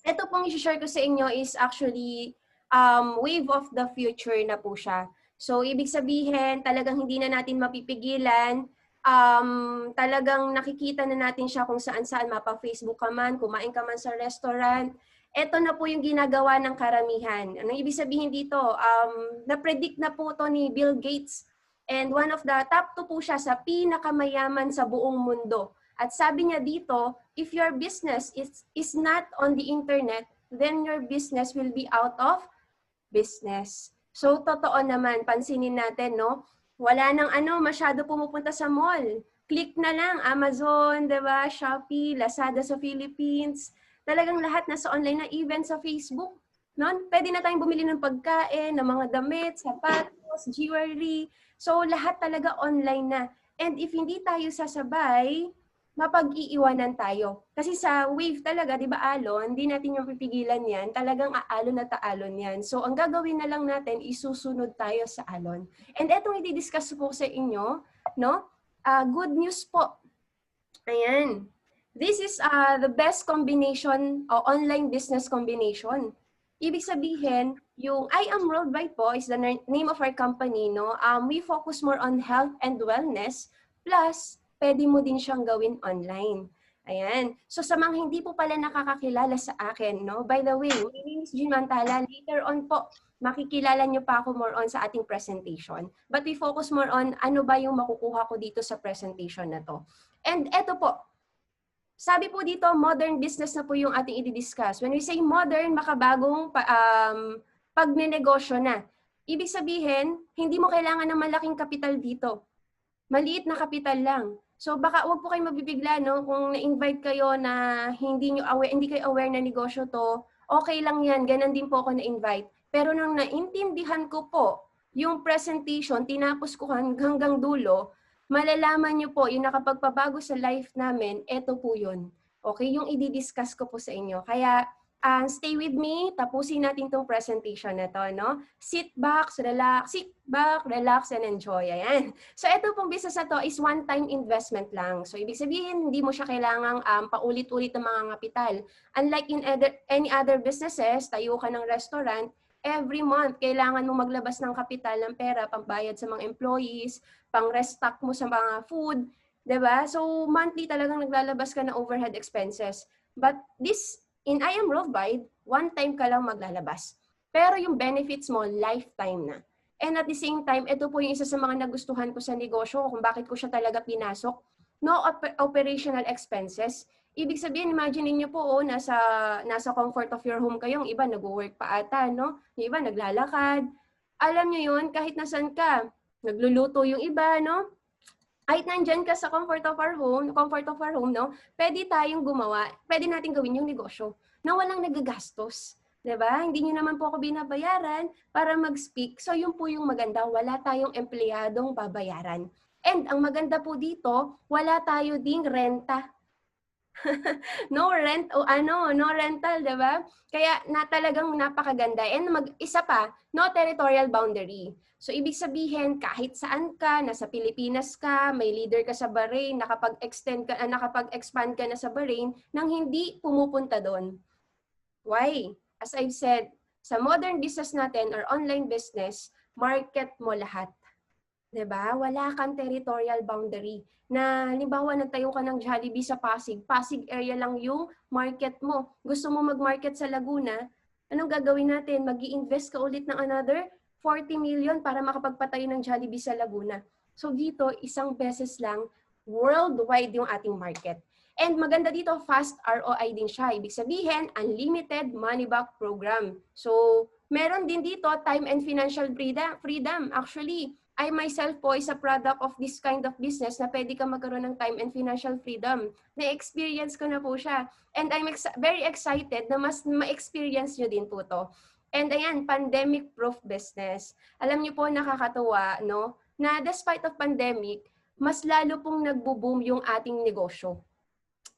ito pong i-share ko sa inyo is actually wave of the future na po siya. So, ibig sabihin, talagang hindi na natin mapipigilan. Talagang nakikita na natin siya kung saan-saan, mapa-Facebook ka man, kumain ka man sa restaurant. Ito na po yung ginagawa ng karamihan. Anong ibig sabihin dito? Na-predict na po to ni Bill Gates. And one of the top 2 po siya sa pinakamayaman sa buong mundo. At sabi niya dito, if your business is not on the internet, then your business will be out of business. So, totoo naman, pansinin natin, no? Wala nang masyado pumupunta sa mall. Click na lang, Amazon, diba? Shopee, Lazada sa Philippines. Talagang lahat nasa online na, even sa Facebook. No? Pwede na tayong bumili ng pagkain, ng mga damit, sapatos, jewelry. So, lahat talaga online na. And if hindi tayo sasabay, mapag-iiwanan tayo. Kasi sa wave talaga, di ba alon, hindi natin yung pipigilan yan, talagang aalon na taalon yan. So ang gagawin na lang natin, isusunod tayo sa alon. And etong i-discuss po sa inyo, no? Good news po. Ayan. This is the best combination, online business combination. Ibig sabihin, yung I Am Worldwide po is the name of our company, no? We focus more on health and wellness, plus pwede mo din siyang gawin online. Ayan. So sa mga hindi po pala nakakakilala sa akin, no? By the way, my name is Jean Mantala. Later on po, makikilala niyo pa ako more on sa ating presentation. But we focus more on ano ba yung makukuha ko dito sa presentation na to. And eto po, sabi po dito, modern business na po yung ating i-discuss. When we say modern, makabagong pagnenegosyo na. Ibig sabihin, hindi mo kailangan ng malaking kapital dito. Maliit na kapital lang. So baka wag po kayong mabibigla, no? Kung na-invite kayo na hindi kayo aware na negosyo to, okay lang yan. Ganon din po ako na-invite. Pero nang naintindihan ko po yung presentation, tinapos ko hanggang dulo, malalaman nyo po yung nakapagpabago sa life namin, eto po yun. Okay? Yung i-discuss ko po sa inyo. Kaya stay with me, tapusin natin tong presentation na to, no? Sit back, relax, and enjoy. Ayan. So, ito pong business na to is one-time investment lang. So, ibig sabihin, hindi mo siya kailangang paulit-ulit ng mga kapital. Unlike in any other businesses, tayo ka ng restaurant, every month, kailangan mo maglabas ng kapital ng pera, pambayad sa mga employees, pang-restock mo sa mga food, 'di ba? So, monthly talagang naglalabas ka ng overhead expenses. But this in I Am Worldwide, one time ka lang maglalabas. Pero yung benefits mo, lifetime na. And at the same time, ito po yung isa sa mga nagustuhan ko sa negosyo, kung bakit ko siya talaga pinasok. No operational expenses. Ibig sabihin, imagine niyo po, nasa comfort of your home kayo, yung iba nag-work pa ata, no? Yung iba naglalakad. Alam niyo yun, kahit nasan ka, nagluluto yung iba, no? Kahit nandyan ka sa comfort of our home, no? Pwede tayong gumawa, pwede natin gawin yung negosyo na walang nagagastos. 'Di ba? Hindi niyo naman po ako binabayaran para mag-speak. So yun po yung maganda, wala tayong empleyadong babayaran. And ang maganda po dito, wala tayo ding renta. No rent o no rental, 'di ba? Kaya talagang napakaganda. And isa pa, no territorial boundary. So ibig sabihin, kahit saan ka, nasa Pilipinas ka, may leader ka sa Bahrain, nakapag-expand ka na sa Bahrain nang hindi pumupunta doon. Why? As I've said, sa modern business natin or online business, market mo lahat. 'Di ba? Wala kang territorial boundary. Na halimbawa nagtayo ka ng Jollibee sa Pasig, Pasig area lang yung market mo. Gusto mo mag-market sa Laguna, anong gagawin natin? Mag-i-invest ka ulit ng another 40 million para makapagpatayo ng Jollibee sa Laguna. So dito, isang beses lang, worldwide yung ating market. And maganda dito, fast ROI din siya. Ibig sabihin, unlimited money back program. So, meron din dito time and financial freedom. Actually, I myself po is a product of this kind of business na pwede ka magkaroon ng time and financial freedom. Na-experience ko na po siya. And I'm very excited na mas ma-experience nyo din po to. And ayan, pandemic-proof business. Alam niyo po, nakakatuwa, no? Na despite of pandemic, mas lalo pong nagbo-boom yung ating negosyo.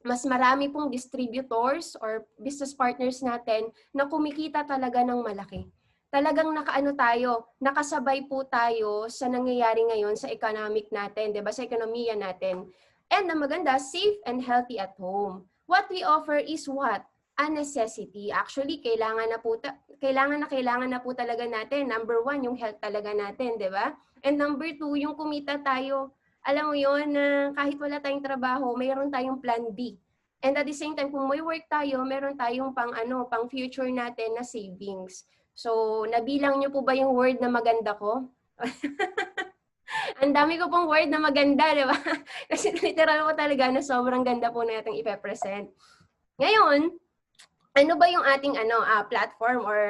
Mas marami pong distributors or business partners natin na kumikita talaga ng malaki. Talagang nakasabay po tayo sa nangyayari ngayon sa economic natin, 'di ba? Sa ekonomiya natin. And ang maganda, safe and healthy at home. What we offer is what? a necessity. Actually, kailangan na po talaga natin. Number 1, yung health talaga natin, di ba? And number 2, yung kumita tayo. Alam mo yun, na kahit wala tayong trabaho, mayroon tayong plan B. And at the same time, kung may work tayo, meron tayong pang future natin na savings. So, nabilang niyo po ba yung word na maganda ko? Ang dami ko pong word na maganda, di ba? Kasi literal ko talaga na sobrang ganda po na itong ipepresent. Ngayon, ano ba yung ating platform or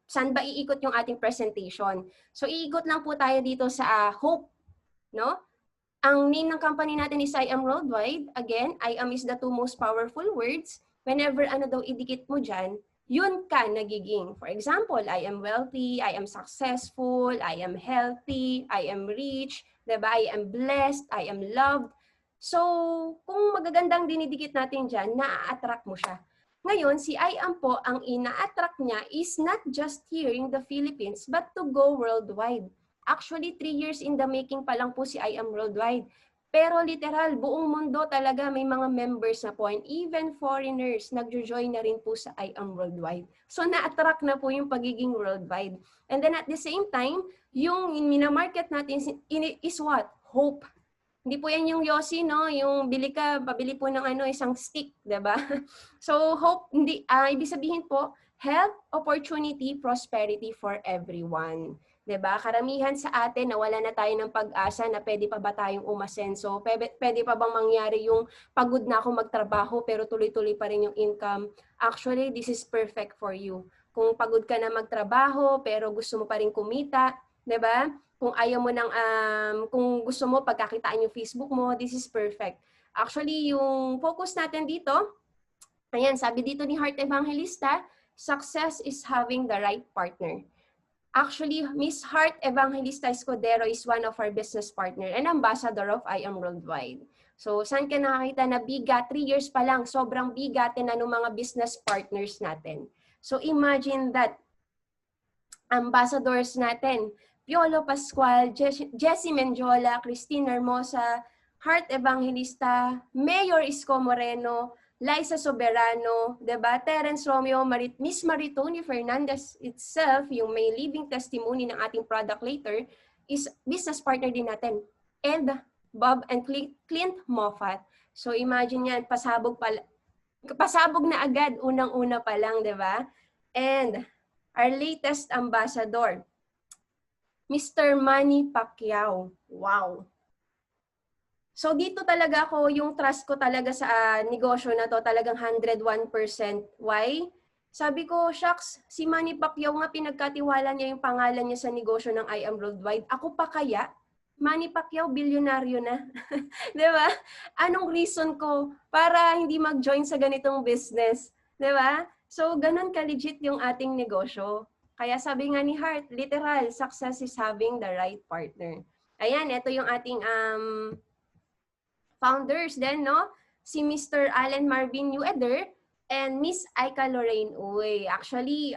saan ba iikot yung ating presentation? So, iikot lang po tayo dito sa Hope, no? Ang name ng company natin is I Am Worldwide. Again, I Am is the 2 most powerful words. Whenever daw idikit mo dyan, yun ka nagiging. For example, I am wealthy, I am successful, I am healthy, I am rich, diba? I am blessed, I am loved. So, kung magagandang dinidikit natin dyan, naa-attract mo siya. Ngayon, si I Am po, ang ina-attract niya is not just here in the Philippines, but to go worldwide. Actually, 3 years in the making pa lang po si I Am Worldwide. Pero literal, buong mundo talaga may mga members na po. And even foreigners, nagjo-join na rin po sa I Am Worldwide. So, na-attract na po yung pagiging worldwide. And then at the same time, yung minamarket natin is what? Hope. Hindi po yan yung Yossi, no? Yung pabili po ng isang stick, diba? So, hope, ibig sabihin po, health, opportunity, prosperity for everyone. Diba? Karamihan sa atin, nawala na tayo ng pag-asa na pwede pa ba tayong umasenso? Pwede pa bang mangyari yung pagod na ako magtrabaho pero tuloy-tuloy pa rin yung income? Actually, this is perfect for you. Kung pagod ka na magtrabaho pero gusto mo pa rin kumita, diba? Kung ayaw mo kung gusto mo pagkakitaan yung Facebook mo, this is perfect. Actually, yung focus natin dito, ayan, sabi dito ni Heart Evangelista, success is having the right partner. Actually, Miss Heart Evangelista Escudero is one of our business partner and ambassador of I Am Worldwide. So, saan ka nakakita na bigat? 3 years pa lang, sobrang bigatin na ng mga business partners natin. So, imagine that, ambassadors natin, Piolo Pascual, Jessie Menjola, Christine Hermosa, Heart Evangelista, Mayor Isko Moreno, Liza Soberano, diba? Terence Romeo, Miss Maritoni Fernandez itself, yung may living testimony ng ating product later, is business partner din natin. And Bob and Clint Moffat. So imagine yan, pasabog na agad, unang-una pa lang, diba? And our latest ambassador, Mr. Manny Pacquiao. Wow. So dito talaga yung trust ko talaga sa negosyo na to, talagang 101%. Why? Sabi ko, shucks, si Manny Pacquiao nga pinagkatiwala niya yung pangalan niya sa negosyo ng I Am Worldwide. Ako pa kaya? Manny Pacquiao, bilyonaryo na. Diba? Anong reason ko para hindi mag-join sa ganitong business? Diba? So, ganun ka-legit yung ating negosyo. Kaya sabi nga ni Hart, literal, success is having the right partner. Ayan, ito yung ating founders din, no? Si Mr. Allen Marvin Ueder and Miss Aika Lorraine Uy. Actually,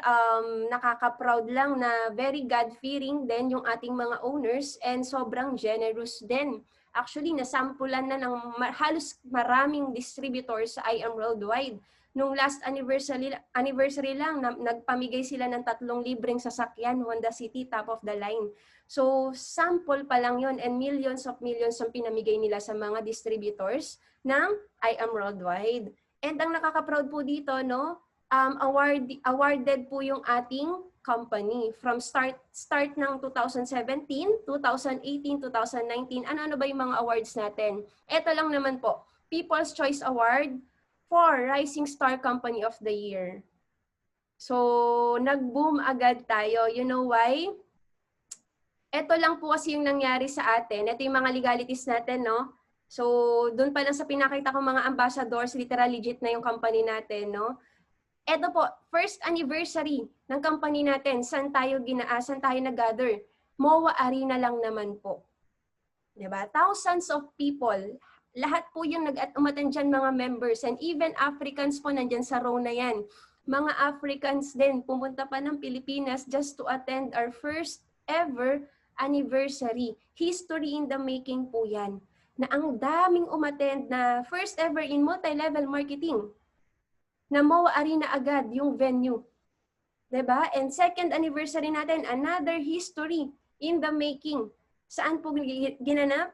nakaka-proud lang na very God-fearing din yung ating mga owners and sobrang generous din. Actually, nasampulan na ng halos maraming distributors sa I Am Worldwide. Nung last anniversary lang, nagpamigay sila ng 3 libreng sasakyan, Honda City, top of the line. So, sample pa lang yon and millions ang pinamigay nila sa mga distributors ng I Am Worldwide. And ang nakaka-proud po dito, no, awarded po yung ating company from start ng 2017, 2018, 2019. Ano ba yung mga awards natin? Ito lang naman po, People's Choice Award for Rising Star Company of the Year. So, nag-boom agad tayo. You know why? Ito lang po kasi yung nangyari sa atin. Ito yung mga legalities natin, no? So, doon pa lang sa pinakita ko mga ambassadors, literal legit na yung company natin, no? Ito po, first anniversary ng company natin. Saan tayo nag-gather? MOA Arena lang naman po. Diba? Thousands of people. Lahat po yung nag-umattend dyan, mga members. And even Africans po nandyan sa row na yan. Mga Africans din, pumunta pa ng Pilipinas just to attend our first ever anniversary. History in the making po yan. Na ang daming umattend na first ever in multi-level marketing. na MOA Arena agad yung venue. 'Di ba? And second anniversary natin, another history in the making. Saan po ginanap?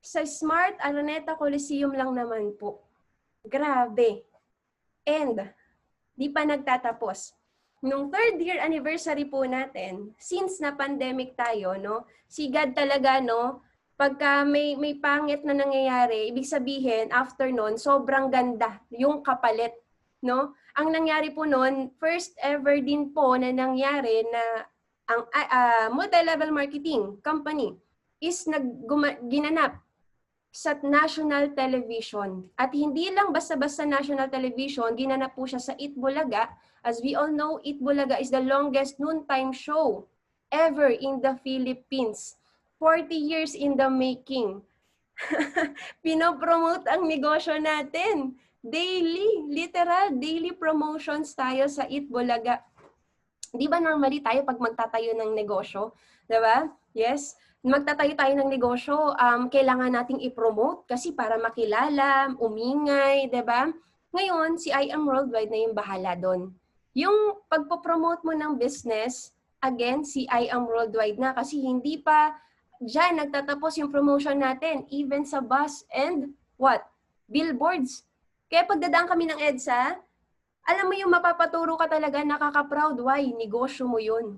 Sa Smart Araneta Coliseum lang naman po. Grabe. And di pa nagtatapos. Nung third year anniversary po natin, since na pandemic tayo, no, si God talaga, no, pagka may pangit na nangyayari, ibig sabihin, after nun, sobrang ganda yung kapalit, no? Ang nangyari po nun, first ever din po na nangyari na ang multi-level marketing company is ginanap sa national television. At hindi lang basta-basta national television, ginanap po siya sa Itbulaga. As we all know, Itbulaga is the longest noontime show ever in the Philippines. 40 years in the making. Pinopromote ang negosyo natin. Daily, literal, daily promotions tayo sa Itbulaga. Di ba normally tayo pag magtatayo ng negosyo? Diba? Yes. Magtatayo tayo ng negosyo, kailangan nating i-promote kasi para makilala, umingay, 'di ba? Ngayon, si I Am Worldwide na yung bahala doon. Yung pagpo-promote mo ng business, again, si I Am Worldwide na kasi hindi pa diyan nagtatapos yung promotion natin, even sa bus and what? Billboards. Kaya pagdadaan kami ng EDSA, alam mo yung mapapaturo ka talaga, nakaka-proud. Why? Negosyo mo yun.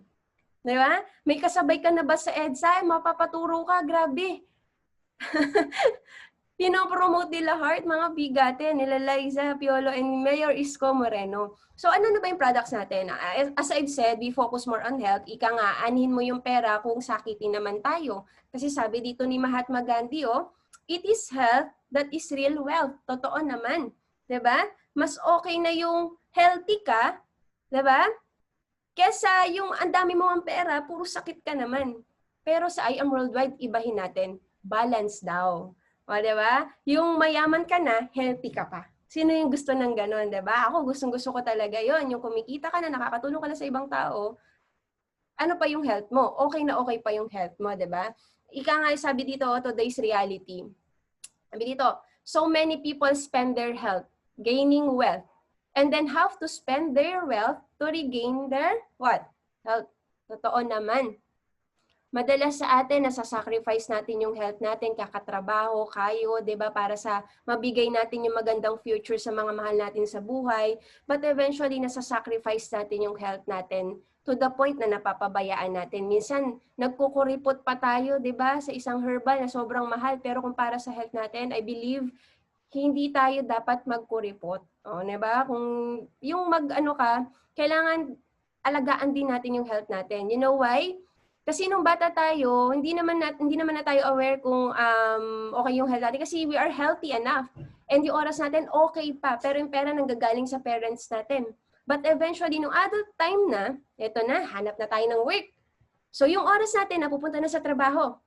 Di ba? May kasabay ka na ba sa EDSA? Mapapaturo ka, grabe. Pinopromote nila Heart, mga bigate, nila Liza, Piolo, and Mayor Isko Moreno. So ano na ba yung products natin? As I've said, we focus more on health. Ika nga, anhin mo yung pera kung sakitin naman tayo. Kasi sabi dito ni Mahatma Gandhi, it is health that is real wealth. Totoo naman. Diba? Mas okay na yung healthy ka, diba? Kesa yung ang dami mo ang pera, puro sakit ka naman. Pero sa I Am Worldwide, ibahin natin, balance daw. O, diba? Yung mayaman ka na, healthy ka pa. Sino yung gusto ng ganon, diba? Ako, gustong-gusto ko talaga yon. Yung kumikita ka na, nakakatulong ka na sa ibang tao, ano pa yung health mo? Okay na okay pa yung health mo, diba? Ika nga, sabi dito, today's reality. Sabi dito, so many people spend their health gaining wealth and then have to spend their wealth to regain their what? Health. Totoo naman. Madalas sa atin, nasa-sacrifice natin yung health natin, kakatrabaho, kayo, 'di ba, para sa mabigay natin yung magandang future sa mga mahal natin sa buhay. But eventually, nasa-sacrifice natin yung health natin to the point na napapabayaan natin. Minsan, nagkukuripot pa tayo, 'di ba, sa isang herbal na sobrang mahal, pero kung para sa health natin, I believe hindi tayo dapat magkuripot. O, 'di ba? Kung yung mag-ano ka, kailangan alagaan din natin yung health natin. You know why? Kasi nung bata tayo, hindi naman na tayo aware kung okay yung health natin kasi we are healthy enough. And yung oras natin okay pa, pero yung pera nanggagaling sa parents natin. But eventually, nung adult time na, eto na, hanap na tayo ng work. So yung oras natin napupunta na sa trabaho.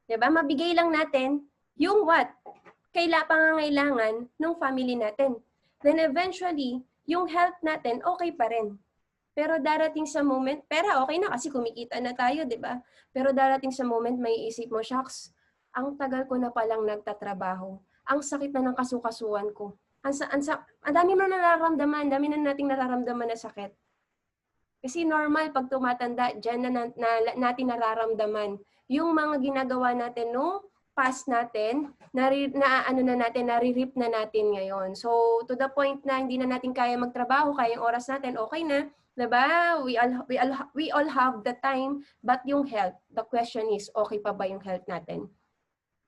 'Di ba? Mabigay lang natin yung what? Pangangailangan ng family natin. Then eventually, yung health natin okay pa rin. Pero darating sa moment, pera okay na kasi kumikita na tayo, 'di ba? Pero darating sa moment may isip mo, shucks, ang tagal ko na palang nagtatrabaho. Ang sakit na ng kasukasuan ko. Ang dami mo nararamdaman, dami na nating nararamdaman na sakit. Kasi normal pag tumatanda, diyan na natin nararamdaman yung mga ginagawa natin no past natin, nare-rip na natin ngayon. So, to the point na hindi na natin kaya magtrabaho, kaya yung oras natin, okay na, diba? We all have the time, but yung health, the question is, okay pa ba yung health natin?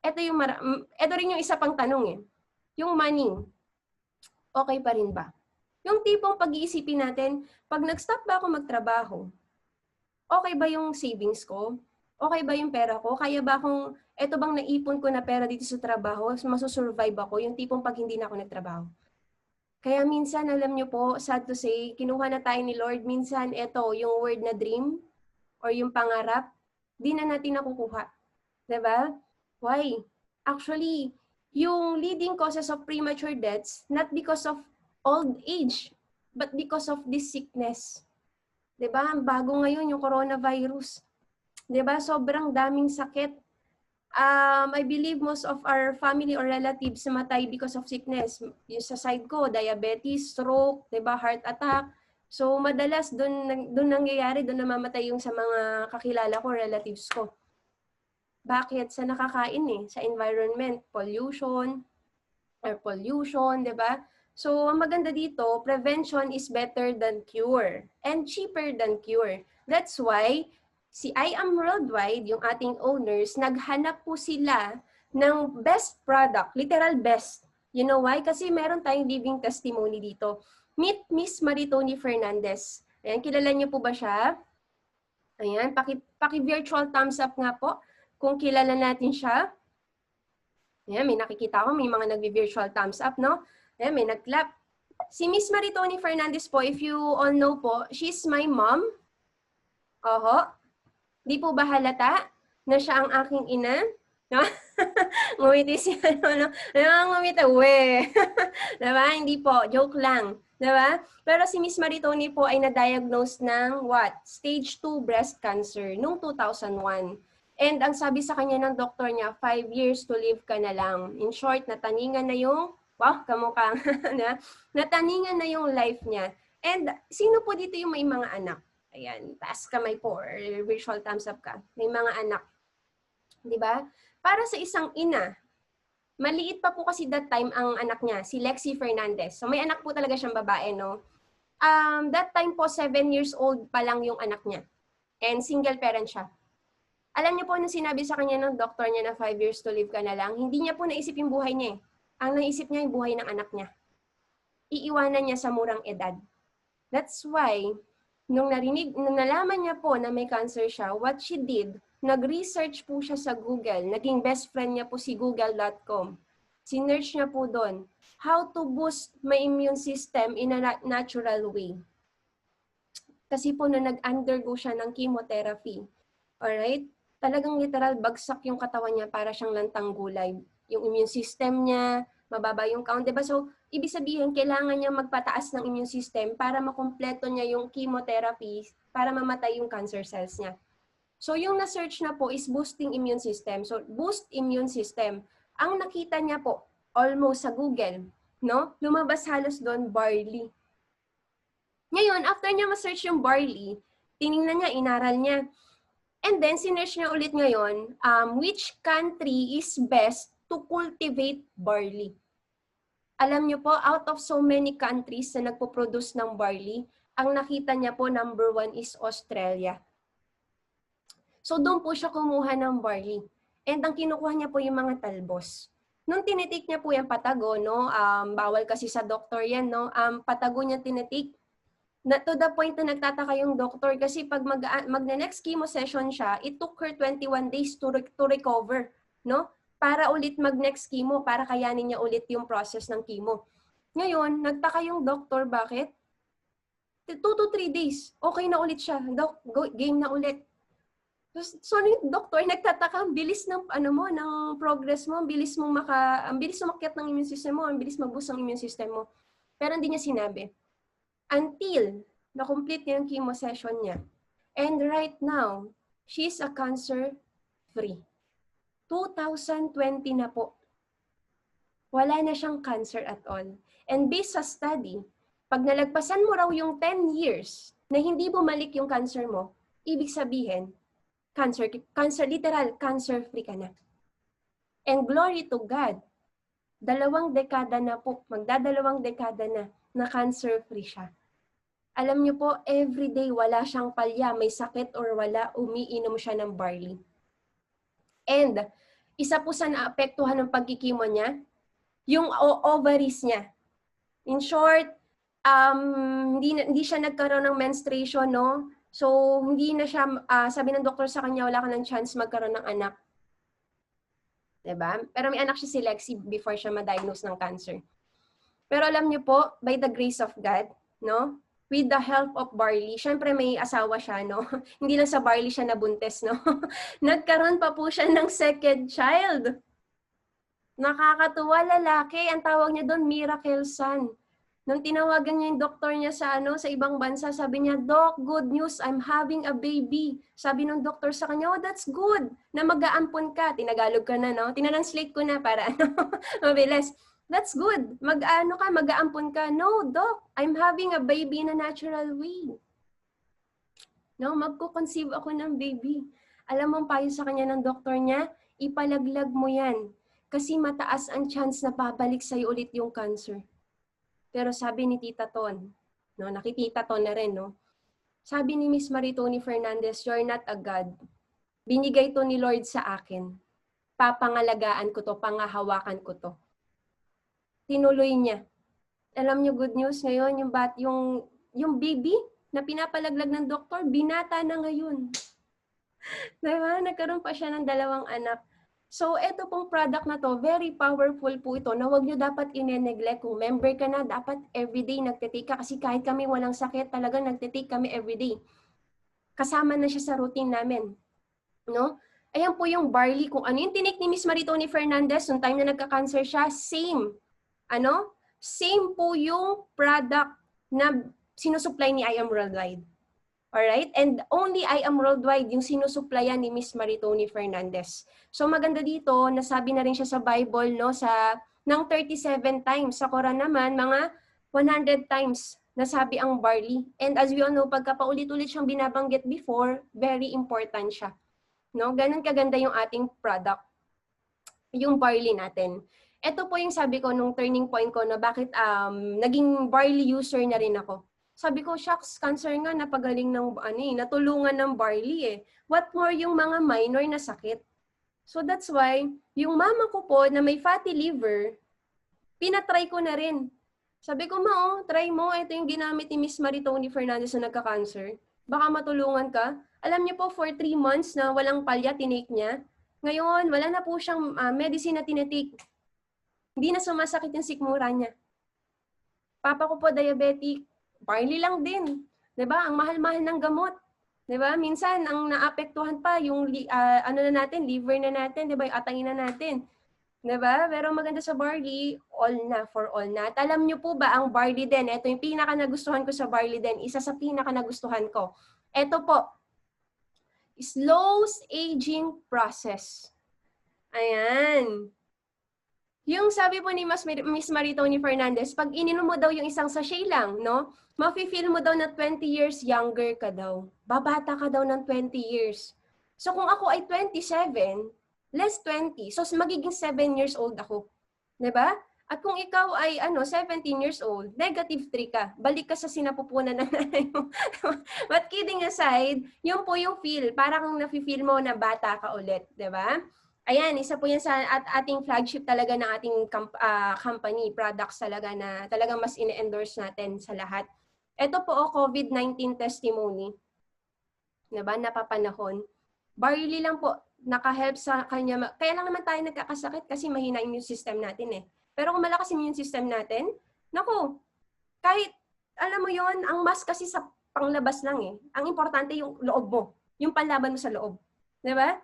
Ito rin yung isa pang tanong eh. Yung money, okay pa rin ba? Yung tipong pag-iisipin natin, pag nag-stop ba ako magtrabaho, okay ba yung savings ko? Okay ba yung pera ko? Kaya ba akong, eto bang naipon ko na pera dito sa trabaho, masusurvive ako, yung tipong pag hindi na ako nagtrabaho. Kaya minsan, alam nyo po, sad to say, kinuha na tayo ni Lord, minsan eto, yung word na dream, or yung pangarap, di na natin nakukuha. Diba? Why? Actually, yung leading causes of premature deaths, not because of old age, but because of this sickness. Diba? Bago ngayon yung coronavirus. 'Di ba? Sobrang daming sakit. I believe most of our family or relatives namatay because of sickness. Yung sa side ko, diabetes, stroke, 'di ba, heart attack. So madalas doon nangyayari, doon namamatay yung sa mga kakilala ko, relatives ko. Bakit? Sa nakakain sa environment, pollution, air pollution, 'di ba? So ang maganda dito, prevention is better than cure and cheaper than cure. That's why si I Am Worldwide, yung ating owners, naghanap po sila ng best product, literal best. You know why? Kasi meron tayong living testimony dito. Meet Miss Maritoni Fernandez. Ayan, kilala niyo po ba siya? Ayan, paki-virtual thumbs up nga po kung kilala natin siya. Ayan, may nakikita ko, may mga nagbi-virtual thumbs up, no? Ayan, may nag-clap. Si Miss Maritoni Fernandez po, if you all know po, she's my mom. Oho. Di po ba halata na siya ang aking ina? No? Ngumiti siya, no? Ngumiti, we. Diba? Hindi po, joke lang. Diba? Pero si Miss Maritoni po ay na-diagnose ng what? Stage 2 breast cancer noong 2001. And ang sabi sa kanya ng doktor niya, 5 years to live ka na lang. In short, nataningan na yung, wow, kamukha, nataningan na yung life niya. And sino po dito yung may mga anak? Ayan, taas kamay po or virtual thumbs up ka. May mga anak. Di ba? Para sa isang ina, maliit pa po kasi that time ang anak niya, si Lexi Fernandez. So may anak po talaga siyang babae, no? That time po, 7 years old pa lang yung anak niya. And single parent siya. Alam niyo po, nung sinabi sa kanya ng doktor niya na 5 years to live ka na lang, hindi niya po naisip yung buhay niya. Ang naisip niya yung buhay ng anak niya. Iiwanan niya sa murang edad. That's why, nung nalaman niya po na may cancer siya, what she did, nag-research po siya sa Google. Naging best friend niya po si google.com. Sinearch niya po doon, how to boost my immune system in a natural way. Kasi po nung nag-undergo siya ng chemotherapy, alright? Talagang literal bagsak yung katawan niya para siyang lantang gulay. Yung immune system niya, mababa yung count, diba? So, ibig sabihin, kailangan niya magpataas ng immune system para makumpleto niya yung chemotherapy para mamatay yung cancer cells niya. So, yung na-search na po is boosting immune system. So, boost immune system. Ang nakita niya po, almost sa Google, no? Lumabas halos doon, barley. Ngayon, after niya ma-search yung barley, tiningnan niya, inaral niya. And then, sinearch niya ulit ngayon, which country is best to cultivate barley? Alam niyo po, out of so many countries na nagpo-produce ng barley, ang nakita niya po, number 1 is Australia. So, doon po siya kumuha ng barley. And ang kinukuha niya po yung mga talbos. Nung tinitik niya po yung patago, no, bawal kasi sa doktor yan, no, patago niya tinitik, to the point na nagtataka yung doctor kasi pag mag-next chemo session siya, it took her 21 days to recover, no? Para ulit mag-next chemo, para kayanin niya ulit yung process ng chemo. Ngayon, nagtaka yung doctor, bakit? 2 to 3 days, okay na ulit siya. Doc, game na ulit. So yung doctor, nagtataka, ang bilis ng, ng progress mo, ang bilis umakyat ng immune system mo, ang bilis mag-boost ng immune system mo. Pero hindi niya sinabi. Until na-complete niya yung chemo session niya. And right now, she's a cancer-free. 2020 na po. Wala na siyang cancer at all. And based sa study, pag nalagpasan mo raw yung 10 years na hindi bumalik yung cancer mo, ibig sabihin, literal, cancer-free ka na. And glory to God, 2 dekada na po, magdadalawang dekada na cancer-free siya. Alam niyo po, everyday wala siyang palya, may sakit or wala, umiinom siya ng barley. And isa po sa naapektuhan ng pagkikimo niya, yung ovaries niya. In short, hindi siya nagkaroon ng menstruation, no? So, hindi na siya, sabi ng doktor sa kanya, wala ka ng chance magkaroon ng anak. Diba? Pero may anak siya si Lexi before siya ma-diagnose ng cancer. Pero alam niyo po, by the grace of God, no? With the help of barley, syempre may asawa siya, no? Hindi lang sa barley siya nabuntes, no? Nagkaroon pa po siya ng second child. Nakakatuwa, lalaki. Ang tawag niya doon, miracle son. Nung tinawagan niya yung doktor niya sa ibang bansa, sabi niya, "Doc, good news, I'm having a baby." Sabi nung doktor sa kanya, "Oh, that's good, na mag-aampon ka." Tinagalog ko na, no? Tinranslate ko na para mabilis. "That's good, mag-aampon ka." "No, Doc, I'm having a baby in a natural way." No, magko-conceive ako ng baby. Alam mo ang payo sa kanya ng doktor niya, ipalaglag mo yan. Kasi mataas ang chance na babalik sa'yo ulit yung cancer. Pero sabi ni Tita Ton, no, nakitita Ton na rin, no? Sabi ni Miss Maritoni Fernandez, "You're not a God. Binigay to ni Lord sa akin. Papangalagaan ko to, pangahawakan ko to." Tinuloy niya. Alam niyo, good news ngayon, yung baby na pinapalaglag ng doktor, binata na ngayon. Diba? Nagkaroon pa siya ng 2 anak. So, ito pong product na to, very powerful po ito, na huwag nyo dapat ine-neglect. Kung member ka na, dapat everyday nagtitake ka. Kasi kahit kami walang sakit, talagang nagtitake kami everyday. Kasama na siya sa routine namin. No? Ayan po yung barley. Kung ano yung tinake ni Miss Maritoni Fernandez, nung time na nagka-cancer siya, same. Ano? Same po yung product na sinusupply ni I Am Worldwide. Alright? And only I Am Worldwide yung sinusupplyan ni Miss Maritoni Fernandez. So maganda dito, nasabi na rin siya sa Bible, no, ng 37 times. Sa Quran naman, mga 100 times nasabi ang barley. And as we all know, pagka paulit-ulit siyang binabanggit before, very important siya. No? Ganun kaganda yung ating product, yung barley natin. Ito po yung sabi ko nung turning point ko na bakit naging barley user na rin ako. Sabi ko, shucks, cancer nga, napagaling ng natulungan ng barley eh. What more yung mga minor na sakit? So that's why, yung mama ko po na may fatty liver, pinatry ko na rin. Sabi ko, "Ma, try mo. Ito yung ginamit ni Miss Maritoni Fernandez na nagka-cancer. Baka matulungan ka." Alam niyo po, for 3 months na walang palya, tinake niya. Ngayon, wala na po siyang medicine na tinitake. Hindi na sumasakit yung sikmura niya. Papa ko po diabetic, barley lang din. 'Di ba? Ang mahal-mahal ng gamot. 'Di ba? Minsan ang naapektuhan pa yung liver na natin, 'di ba? Yung atangin na natin. 'Di ba? Pero maganda sa barley, all na for all na. At alam niyo po ba ang barley din, ito yung pinaka nagustuhan ko sa barley din, isa sa pinaka nagustuhan ko. Ito po, slow aging process. Ayan. Yung sabi po ni Miss Maritoni Fernandez, pag ininom mo daw yung isang sachet lang, no? Mafe-feel mo daw na 20 years younger ka daw. Babata ka daw ng 20 years. So kung ako ay 27, less 20, so magiging 7 years old ako. 'Di ba? At kung ikaw ay 17 years old, negative 3 ka. Balik ka sa sinapupunan ng nanay mo. But kidding aside, yun po yung feel. Parang nafe-feel mo na bata ka ulit, 'di ba? Ayan, isa po yan sa ating flagship talaga ng ating company, products talaga na talagang mas ine-endorse natin sa lahat. Ito po COVID-19 testimony. Diba? Napapanahon. Barley lang po, naka-help sa kanya. Kaya lang naman tayo nagkakasakit kasi mahina yung immune system natin eh. Pero kung malakas yung immune system natin, naku, kahit, alam mo yon, ang mask kasi sa panglabas lang eh. Ang importante yung loob mo. Yung panlaban mo sa loob. Diba?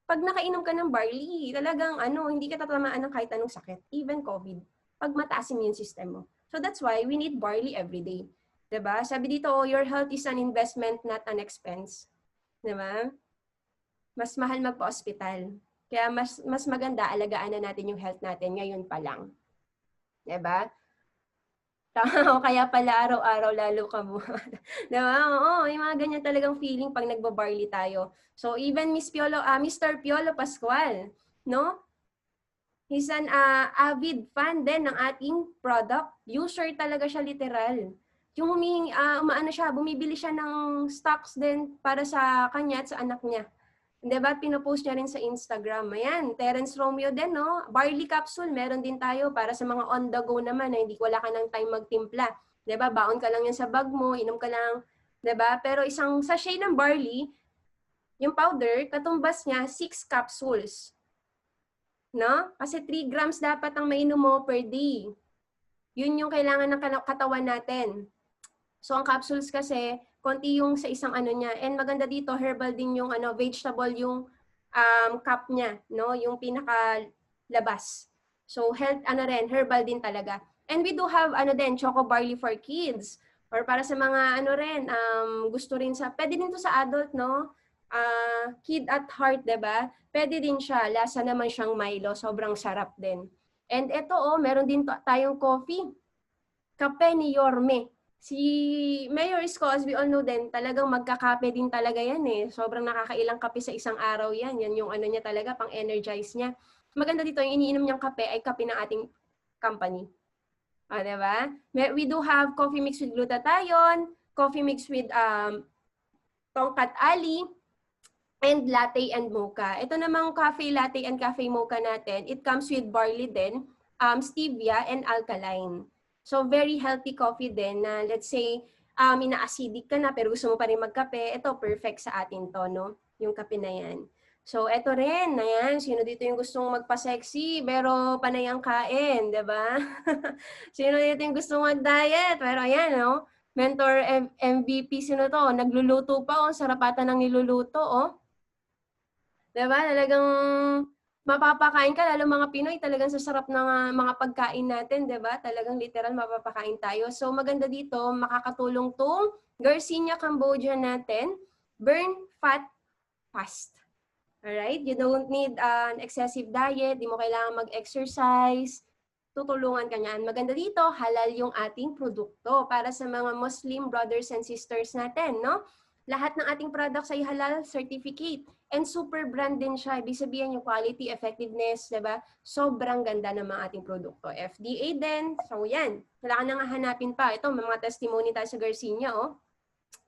Pag nakainom ka ng barley, talagang hindi ka tatamaan ng kahit anong sakit, even COVID, pag mataas yung immune system mo. So that's why we need barley every day. Diba? Sabi dito, your health is an investment, not an expense. Diba? Mas mahal magpa-hospital. Kaya mas maganda, alagaan na natin yung health natin ngayon pa lang. Diba? O kaya pala araw-araw lalo ka buhat. Diba? Oo, yung mga ganyan talagang feeling pag nagbabarley tayo. So even Mr. Piolo Pascual, no? He's an avid fan din ng ating product. User talaga siya literal. Yung bumibili siya ng stocks din para sa kanya at sa anak niya. Diba? Pinopost niya rin sa Instagram. Ayan, Terence Romeo din, no? Barley capsule, meron din tayo para sa mga on the go naman na wala ka ng time magtimpla. Diba? Baon ka lang yan sa bag mo, inom ka lang. Diba? Pero isang sachet ng barley, yung powder, katumbas niya 6 capsules. No? Kasi 3 grams dapat ang mainom mo per day. Yun yung kailangan ng katawan natin. So ang capsules kasi, konti yung sa isang niya. And maganda dito, herbal din yung vegetable yung cup niya, no? Yung pinaka labas. So health herbal din talaga. And we do have ano din, Choco Barley for kids. Or para sa mga ano rin, gusto rin sa, pwede din to sa adult, no? Kid at heart, diba? Pwede din siya. Lasa naman siyang Milo. Sobrang sarap din. And ito, meron din tayong coffee. Kape ni Yorme. Si Mayor Isko, as we all know din, talagang magkakape din talaga yan eh. Sobrang nakakailang kape sa isang araw yan. Yan yung ano niya talaga, pang-energize niya. Maganda dito, yung iniinom niyang kape ay kape ng ating company. Diba? We do have coffee mixed with glutathione, coffee mixed with tongkat ali, and latte and mocha. Ito namang cafe latte and cafe mocha natin, it comes with barley din, stevia, and alkaline. So very healthy coffee din na let's say, ina-acidic ka na pero gusto mo pa rin magkape, ito perfect sa atin to, no? Yung kape na yan. So, eto rin, ayan, sino dito yung gustong magpa-sexy, pero panay ang kain, di ba? Sino dito yung gustong mag-diet, pero ayan, no? Mentor MVP, sino to? Nagluluto pa, sarapatan ng niluluto, di ba? Talagang mapapakain ka, lalo mga Pinoy, talagang sasarap ng mga pagkain natin, di ba? Talagang literal mapapakain tayo. So, maganda dito, makakatulong tong Garcinia Cambogia natin, burn fat fast. Alright? You don't need an excessive diet, di mo kailangan mag-exercise, tutulungan ka niyan. Maganda dito, halal yung ating produkto para sa mga Muslim brothers and sisters natin, no? Lahat ng ating products ay halal certificate and super brand din siya. Ibig sabihin yung quality, effectiveness, diba? Sobrang ganda ng mga ating produkto. FDA din. So yan, wala ka nang hanapin pa. Ito, may mga testimony tayo sa Garcinia,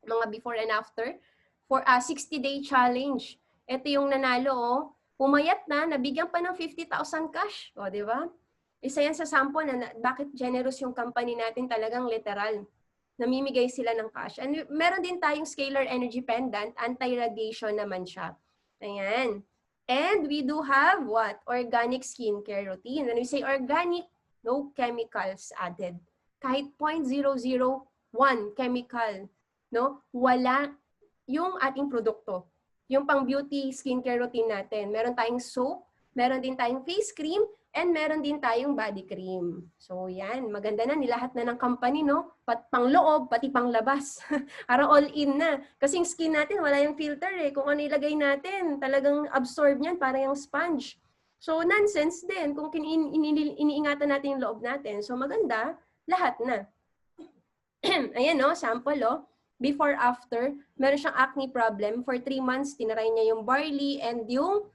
mga before and after. For a 60-day challenge. Ito yung nanalo, pumayat na, nabigyan pa ng 50,000 cash. Di ba? Isa yan sa sample na bakit generous yung company natin, talagang literal. Namimigay sila ng cash. And meron din tayong scalar energy pendant, anti-radiation naman siya. Ayan. And we do have what? Organic skincare routine. When we say organic, no chemicals added. Kahit 0.001 chemical, no? Wala yung ating produkto. Yung pang beauty skincare routine natin. Meron tayong soap, meron din tayong face cream, and meron din tayong body cream. So yan, maganda na, nilahat na ng company, no? Pang loob, pati pang labas. Para all in na. Kasi yung skin natin, wala yung filter eh. Kung ano ilagay natin, talagang absorb niyan, para yung sponge. So nonsense din kung iniingatan natin yung loob natin. So maganda, lahat na. Ayan, no? Sample, before, after, meron siyang acne problem. For 3 months, tinaray niya yung barley and yung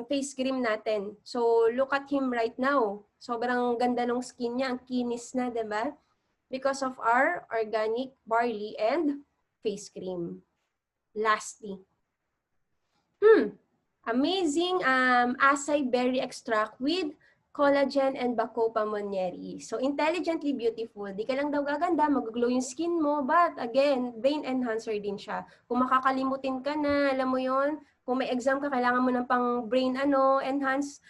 face cream natin. So, look at him right now. Sobrang ganda ng skin niya. Ang kinis na, diba? Because of our organic barley and face cream. Lastly. Amazing acai berry extract with collagen and Bacopa monnieri. So, intelligently beautiful. Di ka lang daw gaganda, mag-glow yung skin mo. But, again, brain enhancer din siya. Kung makakalimutin ka na, alam mo yon, kung may exam ka, kailangan mo ng pang brain enhance,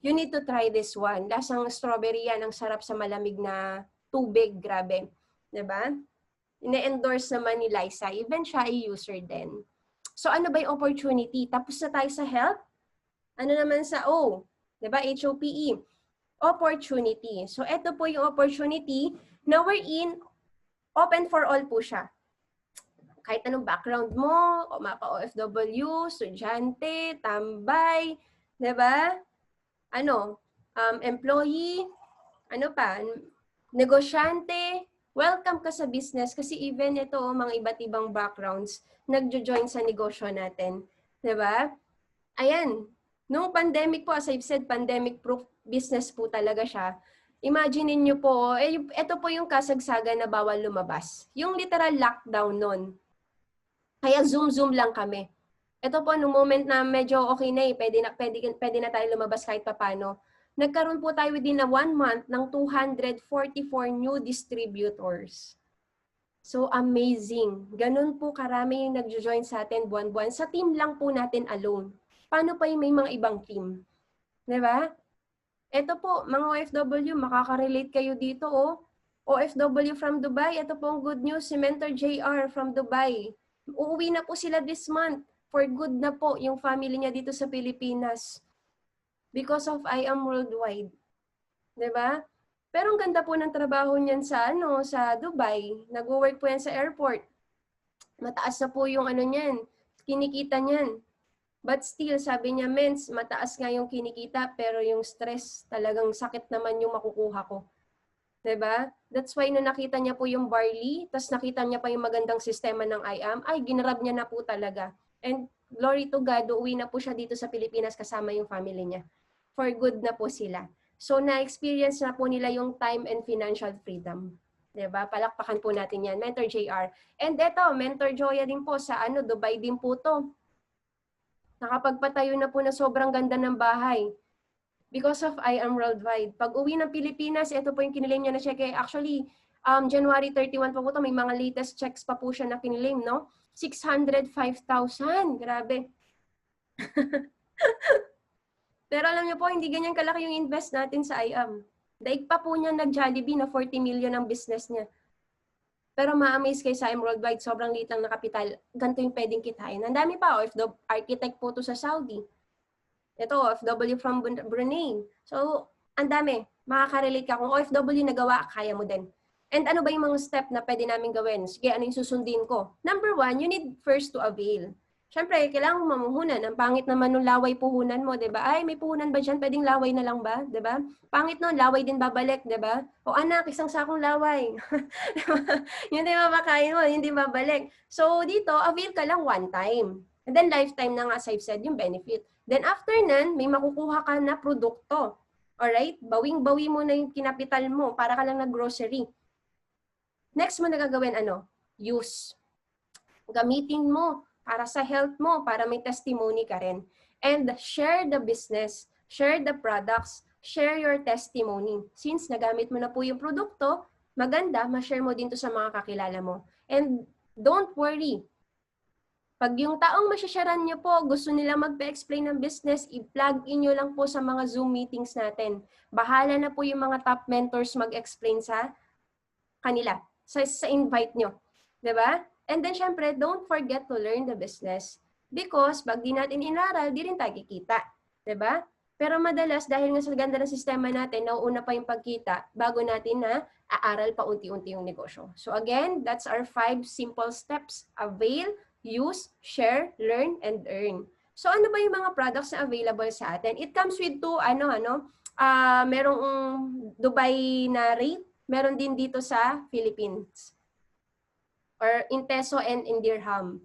you need to try this one. Lasang strawberry yan, ang sarap sa malamig na tubig. Grabe. Diba? Ine-endorse naman ni Liza. Even siya ay user din. So, ano ba yung opportunity? Tapos na tayo sa health? Ano naman sa O? Diba? HOPE. Opportunity. So, ito po yung opportunity na we're in, open for all po siya. Kahit anong background mo, o mapa-OFW, estudyante, tambay, diba? Employee, negosyante, welcome ka sa business kasi even ito, mga iba't ibang backgrounds, nagjo-join sa negosyo natin. Diba? Ayan, nung pandemic po, as I've said, pandemic-proof business po talaga siya. Imagine niyo po, ito po yung kasagsagan na bawal lumabas. Yung literal lockdown nun. Kaya Zoom lang kami. Ito po, nung moment na medyo okay na pwede na tayo lumabas kahit papano. Nagkaroon po tayo within 1 month ng 244 new distributors. So amazing. Ganun po karami yung nag-join sa atin buwan-buwan. Sa team lang po natin alone. Paano pa yung may mga ibang team? Diba? Ito po, mga OFW, makaka-relate kayo dito, OFW from Dubai, ito po ang good news. Si Mentor JR from Dubai. Uuwi na po sila this month. For good na po yung family niya dito sa Pilipinas. Because of I Am Worldwide. 'di ba? Pero ang ganda po ng trabaho niyan sa sa Dubai. Nagwo-work po yan sa airport. Mataas na po yung niyan, kinikita niyan. But still, sabi niya, Mens, mataas nga yung kinikita, pero yung stress, talagang sakit naman yung makukuha ko. 'Di ba? That's why nung nakita niya po yung barley, tas nakita niya pa yung magandang sistema ng IAM, ay ginrab niya na po talaga. And glory to God, uuwi na po siya dito sa Pilipinas kasama yung family niya. For good na po sila. So na-experience na po nila yung time and financial freedom. 'Di ba? Palakpakan po natin 'yan, Mentor JR. And eto, Mentor Joya din po sa Dubai din po 'to. Nakapagpatayo na po na sobrang ganda ng bahay. Because of I Am Worldwide. Pag uwi ng Pilipinas, ito po yung kinilim niya na check. Actually, January 31 pa po ito, may mga latest checks pa po siya na kinilim, no? 605,000. Grabe. Pero alam niyo po, hindi ganyan kalaki yung invest natin sa IAM. Daig pa po niya nag-Jollibee na 40 million ang business niya. Pero ma-amaze kayo sa IAM Worldwide, sobrang liit lang na kapital. Ganito yung pwedeng kitain. Ang dami pa, OFW architect po to sa Saudi. Ito, OFW from Brunei. So, ang dami. Makaka-relate ka. Kung OFW nagawa, kaya mo din. And ano ba yung mga step na pwede namin gawin? Sige, ano yung susundin ko? Number 1, you need first to avail. Siyempre, kailangan mo mamuhunan. Ang pangit naman nung laway puhunan mo, di ba? Ay, may puhunan ba dyan? Pwedeng laway na lang ba? Di ba? Pangit nun, laway din babalik, di ba? O anak, isang sakong laway. Yun din mapakain mo, hindi babalik. So, dito, avail ka lang one time. And then, lifetime na nga, as I've said, yung benefit. Then after nan, may makukuha ka na produkto. Alright? Bawing-bawi mo na yung kinapital mo para ka lang nag-grocery. Next mo na gagawin use. Gamitin mo para sa health mo, para may testimony ka rin. And share the business, share the products, share your testimony. Since nagamit mo na po yung produkto, maganda, ma-share mo din to sa mga kakilala mo. And don't worry. Pag yung taong masyasharan nyo po, gusto nila magpa-explain ng business, i-plug in nyo lang po sa mga Zoom meetings natin. Bahala na po yung mga top mentors mag-explain sa kanila, sa invite nyo. Diba? And then, syempre, don't forget to learn the business. Because, pag di natin inaral, di rin tayo kikita. Diba? Pero madalas, dahil nga sa ganda ng sistema natin, nauuna pa yung pagkita bago natin na aaral pa unti-unti yung negosyo. So again, that's our 5 simple steps. Avail, use, share, learn, and earn. So ano ba yung mga products na available sa atin? It comes with two, merong Dubai na rate, meron din dito sa Philippines. Or in peso and in dirham.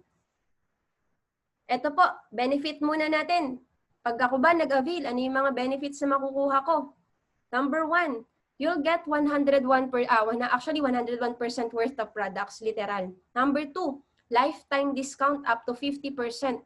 Ito po, benefit muna natin. Pag ako ba nag-avail, ano yung mga benefits na makukuha ko? Number 1, you'll get 101% worth of products, literal. Number 2, lifetime discount up to 50%.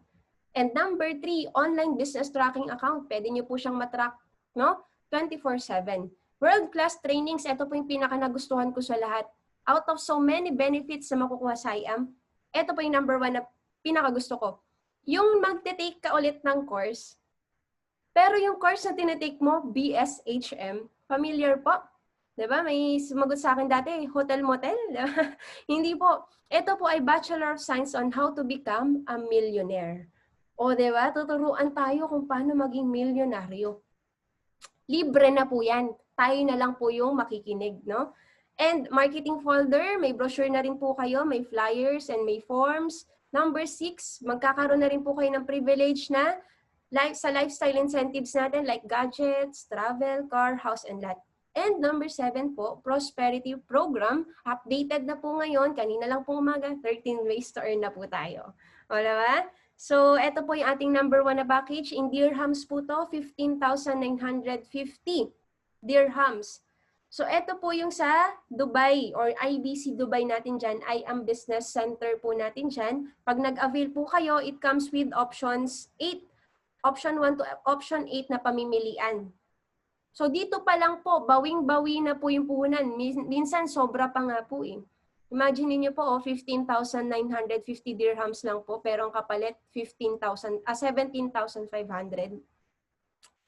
And number 3, online business tracking account. Pwede nyo po siyang matrack, no? 24/7. World-class trainings, ito po yung pinaka-nagustuhan ko sa lahat. Out of so many benefits na makukuha sa IAM, ito po yung number 1 na pinaka-gusto ko. Yung magte-take ka ulit ng course, pero yung course na tinitake mo, BSHM, familiar po? Diba? May sumagot sa akin dati, hotel motel. Hindi po. Ito po ay Bachelor of Science on how to become a millionaire. O diba? Tuturuan tayo kung paano maging milyonaryo. Libre na po yan. Tayo na lang po yung makikinig, no? And marketing folder, may brochure na rin po kayo, may flyers and may forms. Number 6, magkakaroon na rin po kayo ng privilege na sa lifestyle incentives natin like gadgets, travel, car, house, and lot. And number 7 po, prosperity program. Updated na po ngayon. Kanina lang po umaga, 13 ways to earn na po tayo. O, diba? So, ito po yung ating number 1 na package. In dirhams po to, 15,950 dirhams. So, ito po yung sa Dubai or IBC Dubai natin dyan. IAM Business Center po natin dyan. Pag nag-avail po kayo, it comes with options 8. Option 1 to option 8 na pamimilian. So dito pa lang po, bawing-bawi na po yung puhunan. Minsan sobra pa nga po eh. Imagine niyo po, 15,950 dirhams lang po, pero ang kapalit 17,500.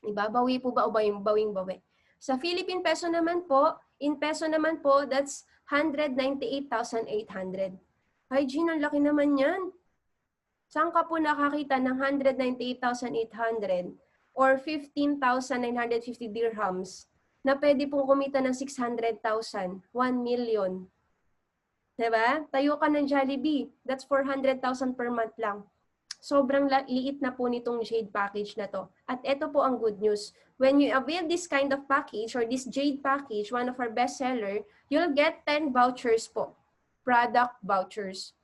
Ibabawi po ba o bawing-bawi? Sa Philippine peso naman po, in peso naman po, that's 198,800. Ay, Jean, ang laki naman yan. Saan ka po nakakita ng 198,800 or 15,950 dirhams? na pwede pong kumita ng 600,000, 1 million. Diba? Tayo ka ng Jollibee. That's 400,000 per month lang. Sobrang liit na po nitong Jade package na to. At ito po ang good news. When you avail this kind of package or this Jade package, one of our bestseller, you'll get 10 vouchers po. Product vouchers.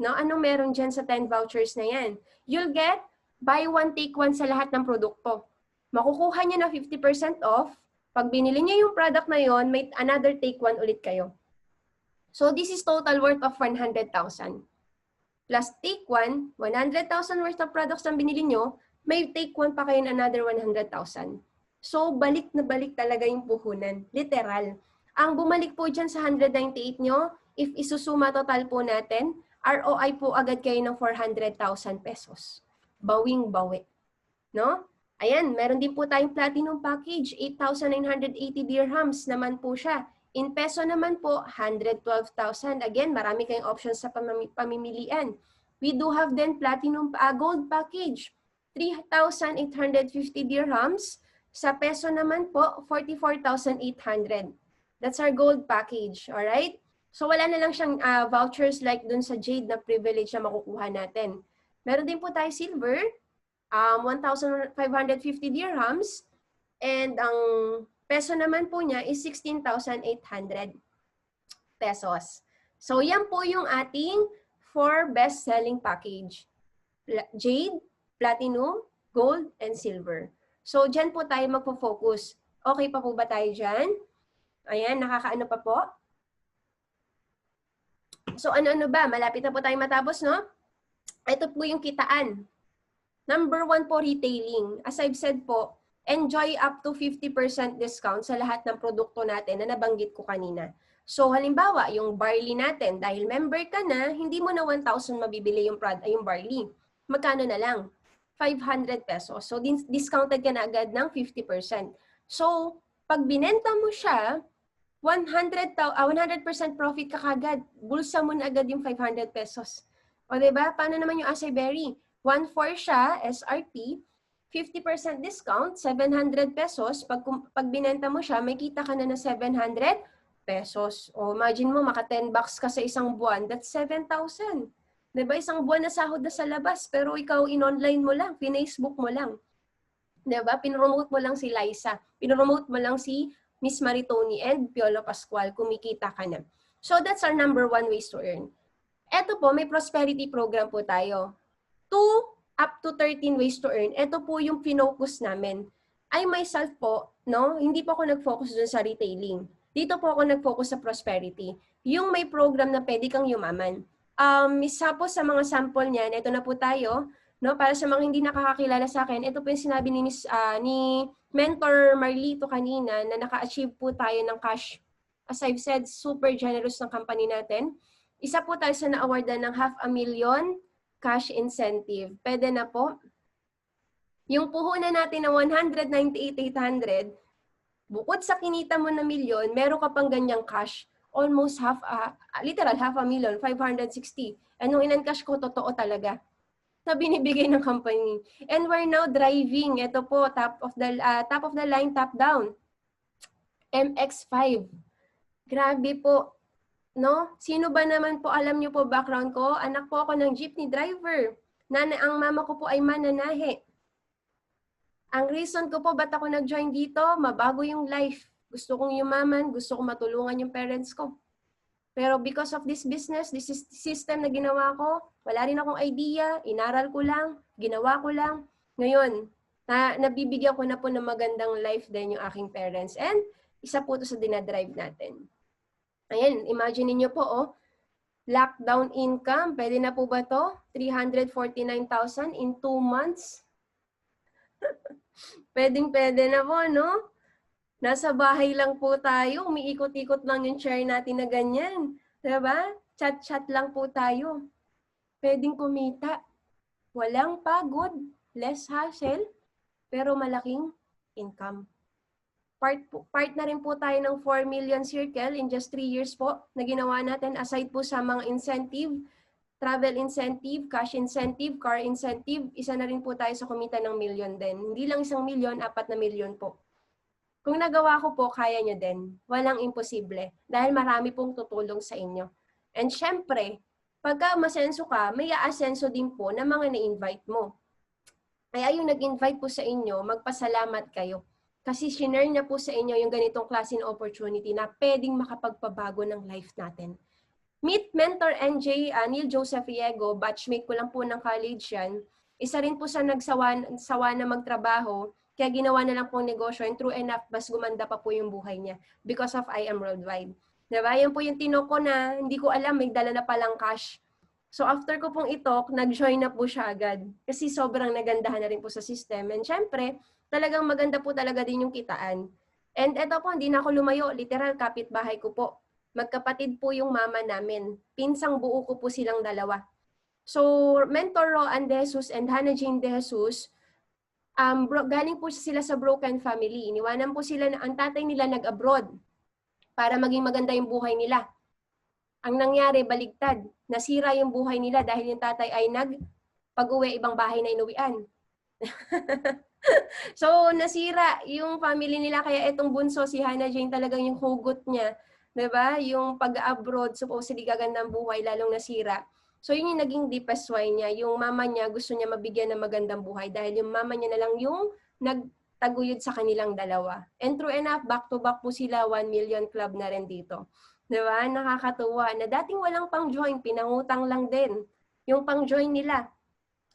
No? Anong meron dyan sa 10 vouchers na yan? You'll get buy one, take one sa lahat ng produkto. Makukuha nyo na 50% off. Pag binili nyo yung product na yon, may another take one ulit kayo. So this is total worth of 100,000. Plus take one, 100,000 worth of products na binili nyo, may take one pa kayo na another 100,000. So balik na balik talaga yung puhunan. Literal. Ang bumalik po dyan sa 198 nyo, if isusuma total po natin, ROI po agad kayo ng 400,000 pesos. Bawing-bawi. No? Ayan, meron din po tayong platinum package, 8,980 dirhams naman po siya. In peso naman po, 112,000. Again, marami kayong options sa pamimilian. We do have then platinum gold package, 3,850 dirhams. Sa peso naman po, 44,800. That's our gold package, alright? So wala na lang siyang vouchers like dun sa Jade na privilege na makukuha natin. Meron din po tayo silver, 1,550 dirhams. And ang peso naman po niya is 16,800 pesos. So yan po yung ating 4 best-selling package. Jade, Platinum, Gold, and Silver. So dyan po tayo magpo-focus. Okay pa po ba tayo dyan? Ayan, nakakaano pa po? So ano-ano ba? Malapit na po tayo matapos, no? Ito po yung kitaan. Number 1 po, retailing. As I've said po, enjoy up to 50% discount sa lahat ng produkto natin na nabanggit ko kanina. So halimbawa, yung barley natin, dahil member ka na, hindi mo na 1,000 mabibili yung barley. Magkano na lang? 500 pesos. So discounted ka na agad ng 50%. So pag binenta mo siya, 100% profit ka kagad. Bulsa mo na agad yung 500 pesos. O diba? Paano naman yung acai berry? 1/4 siya, SRP, 50% discount, 700 pesos. Pag binenta mo siya, may kita ka na 700 pesos. O imagine mo, maka 10 bucks ka sa isang buwan, that's 7,000. Diba? Isang buwan na sahod na sa labas, pero ikaw in-online mo lang, in-Facebook mo lang. Diba? Pinromote mo lang si Liza. Pinromote mo lang si Miss Maritoni and Piolo Pascual, kumikita ka na. So that's our number 1 ways to earn. Eto po, may prosperity program po tayo. 2 up to 13 ways to earn. Ito po yung pinocus namin. I myself po, no, hindi po ako nag-focus dun sa retailing. Dito po ako nag-focus sa prosperity. Yung may program na pwede kang yumaman. Isa po sa mga sample niyan, ito na po tayo, no, para sa mga hindi nakakakilala sa akin, ito po yung sinabi ni Mentor Marlito kanina na naka-achieve po tayo ng cash. As I've said, super generous ng company natin. Isa po tayo sa na-awardan ng 500,000 cash incentive. Pwede na po. Yung puhunan natin na 198,800, bukod sa kinita mo na milyon, meron ka pang ganyang cash. Almost literal 500,000, 560. And nung in-encash ko, totoo talaga. Na binibigay ng company. And we're now driving. Ito po, top of the line, top down. MX-5. Grabe po. No? Sino ba naman po, alam niyo po background ko? Anak po ako ng jeepney driver. Ang mama ko po ay mananahe. Ang reason ko po ba't ako nag-join dito, mabago yung life. Gusto kong yumaman, gusto kong matulungan yung parents ko. Pero because of this business, this system na ginawa ko, wala rin akong idea, inaral ko lang, ginawa ko lang. Ngayon, nabibigyan ko na po ng magandang life din yung aking parents. And isa po ito sa dinadrive natin. Ayan, imagine niyo po, oh, lockdown income, pwede na po ba to? 349,000 in 2 months? Pwede na po, no? Nasa bahay lang po tayo, umiikot-ikot lang yung chair natin na ganyan. Diba? Chat-chat lang po tayo. Pwedeng kumita. Walang pagod, less hassle, pero malaking income. Part na rin po tayo ng 4 million circle in just 3 years po na ginawa natin aside po sa mga incentive, travel incentive, cash incentive, car incentive, isa na rin po tayo sa kumita ng million din. Hindi lang 1 million, 4 na million po. Kung nagawa ko po, kaya nyo din. Walang imposible. Dahil marami pong tutulong sa inyo. And syempre, pagka masenso ka, may aasenso din po na mga na-invite mo. Kaya yung nag-invite po sa inyo, magpasalamat kayo. Kasi shinare niya po sa inyo yung ganitong klase ng opportunity na pwedeng makapagpabago ng life natin. Meet Mentor NJ, Neil Joseph Riego, batchmate ko lang po ng college yan. Isa rin po sa sawa na magtrabaho, kaya ginawa na lang po negosyo, and true enough, mas gumanda pa po yung buhay niya because of I Am Worldwide. Diba? Yan po yung tinoko na hindi ko alam, may dala na palang cash. So after ko pong itok, nag-join na po siya agad. Kasi sobrang nagandahan na rin po sa system. And syempre, talagang maganda po talaga din yung kitaan. And eto po, hindi na ako lumayo. Literal, kapitbahay ko po. Magkapatid po yung mama namin. Pinsang buo ko po silang dalawa. So, Mentor Roan De Jesus and Hannah Jane De Jesus, galing po sila sa broken family. Iniwanan po sila na ang tatay nila nag-abroad para maging maganda yung buhay nila. Ang nangyari, baligtad. Nasira yung buhay nila dahil yung tatay ay pag-uwi ibang bahay na inuwian. So, nasira yung family nila. Kaya itong bunso, si Hannah Jane, talagang yung hugot niya. Diba? Yung pag-abroad, supposedly gagandang buhay, lalong nasira. So, yun yung naging deepest why niya. Yung mama niya, gusto niya mabigyan ng magandang buhay dahil yung mama niya na lang yung nagtaguyod sa kanilang dalawa. And true enough, back-to-back po sila, 1 million club na rin dito. Diba? Nakakatuwa na dating walang pang-join, pinangutang lang din yung pang-join nila.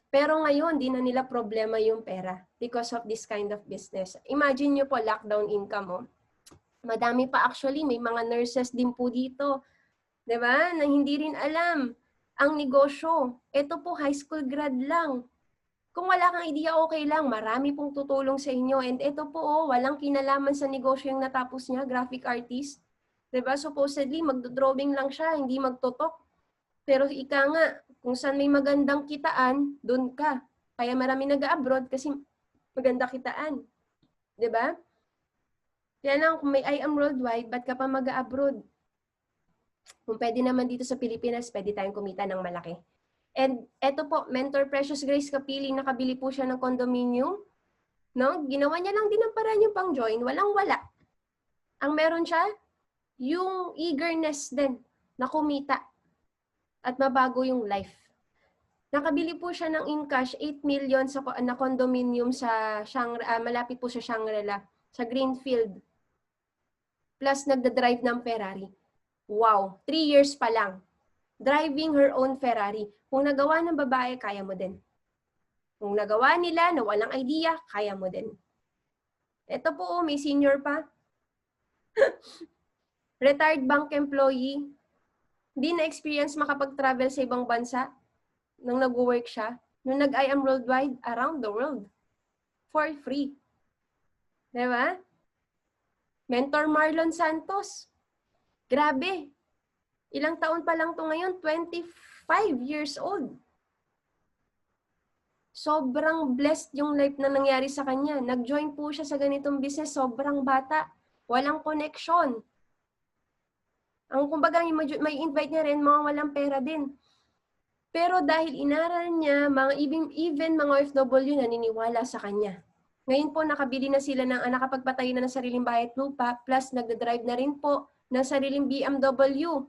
Pero ngayon, di na nila problema yung pera because of this kind of business. Imagine nyo po, lockdown income. Oh. Madami pa actually, may mga nurses din po dito. Diba? Na hindi rin alam ang negosyo. Ito po, high school grad lang. Kung wala kang idea, okay lang. Marami pong tutulong sa inyo. And ito po, oh, walang kinalaman sa negosyo yung natapos niya, graphic artist. Diba? Supposedly, magdodrawing lang siya, hindi magtutok. Pero ika nga, kung saan may magandang kitaan, doon ka. Kaya marami nag-abroad kasi maganda kitaan. 'Di ba? Kaya lang, kung may I Am Worldwide, ba't ka pa mag-abroad? Kung pwede naman dito sa Pilipinas, pwede tayong kumita ng malaki. And eto po, Mentor Precious Grace Kapili, nakabili po siya ng condominium. No? Ginawa niya lang din ang paraan yung pang-join, walang-wala. Ang meron siya, yung eagerness din na kumita at mabago yung life. Nakabili po siya ng in cash 8 million na condominium sa malapit po sa Shangri-La, sa Greenfield. Plus nagda-drive ng Ferrari. Wow, 3 years pa lang. Driving her own Ferrari. Kung nagawa ng babae, kaya mo din. Kung nagawa nila na walang idea, kaya mo din. Ito po, may senior pa. Retired bank employee. Hindi na-experience makapag-travel sa ibang bansa nung nag-work siya. Nung nag-I Am Worldwide, around the world. For free. Diba? Mentor Marlon Santos. Grabe. Ilang taon pa lang to ngayon? 25 years old. Sobrang blessed yung life na nangyari sa kanya. Nag-join po siya sa ganitong business. Sobrang bata. Walang connection. Ang kumbaga, may invite niya rin, mga walang pera din. Pero dahil inaral niya, even mga OFW naniniwala sa kanya. Ngayon po, nakabili na sila nakapagpatayo na ng sariling bahay at lupa, plus nagda-drive na rin po ng sariling BMW.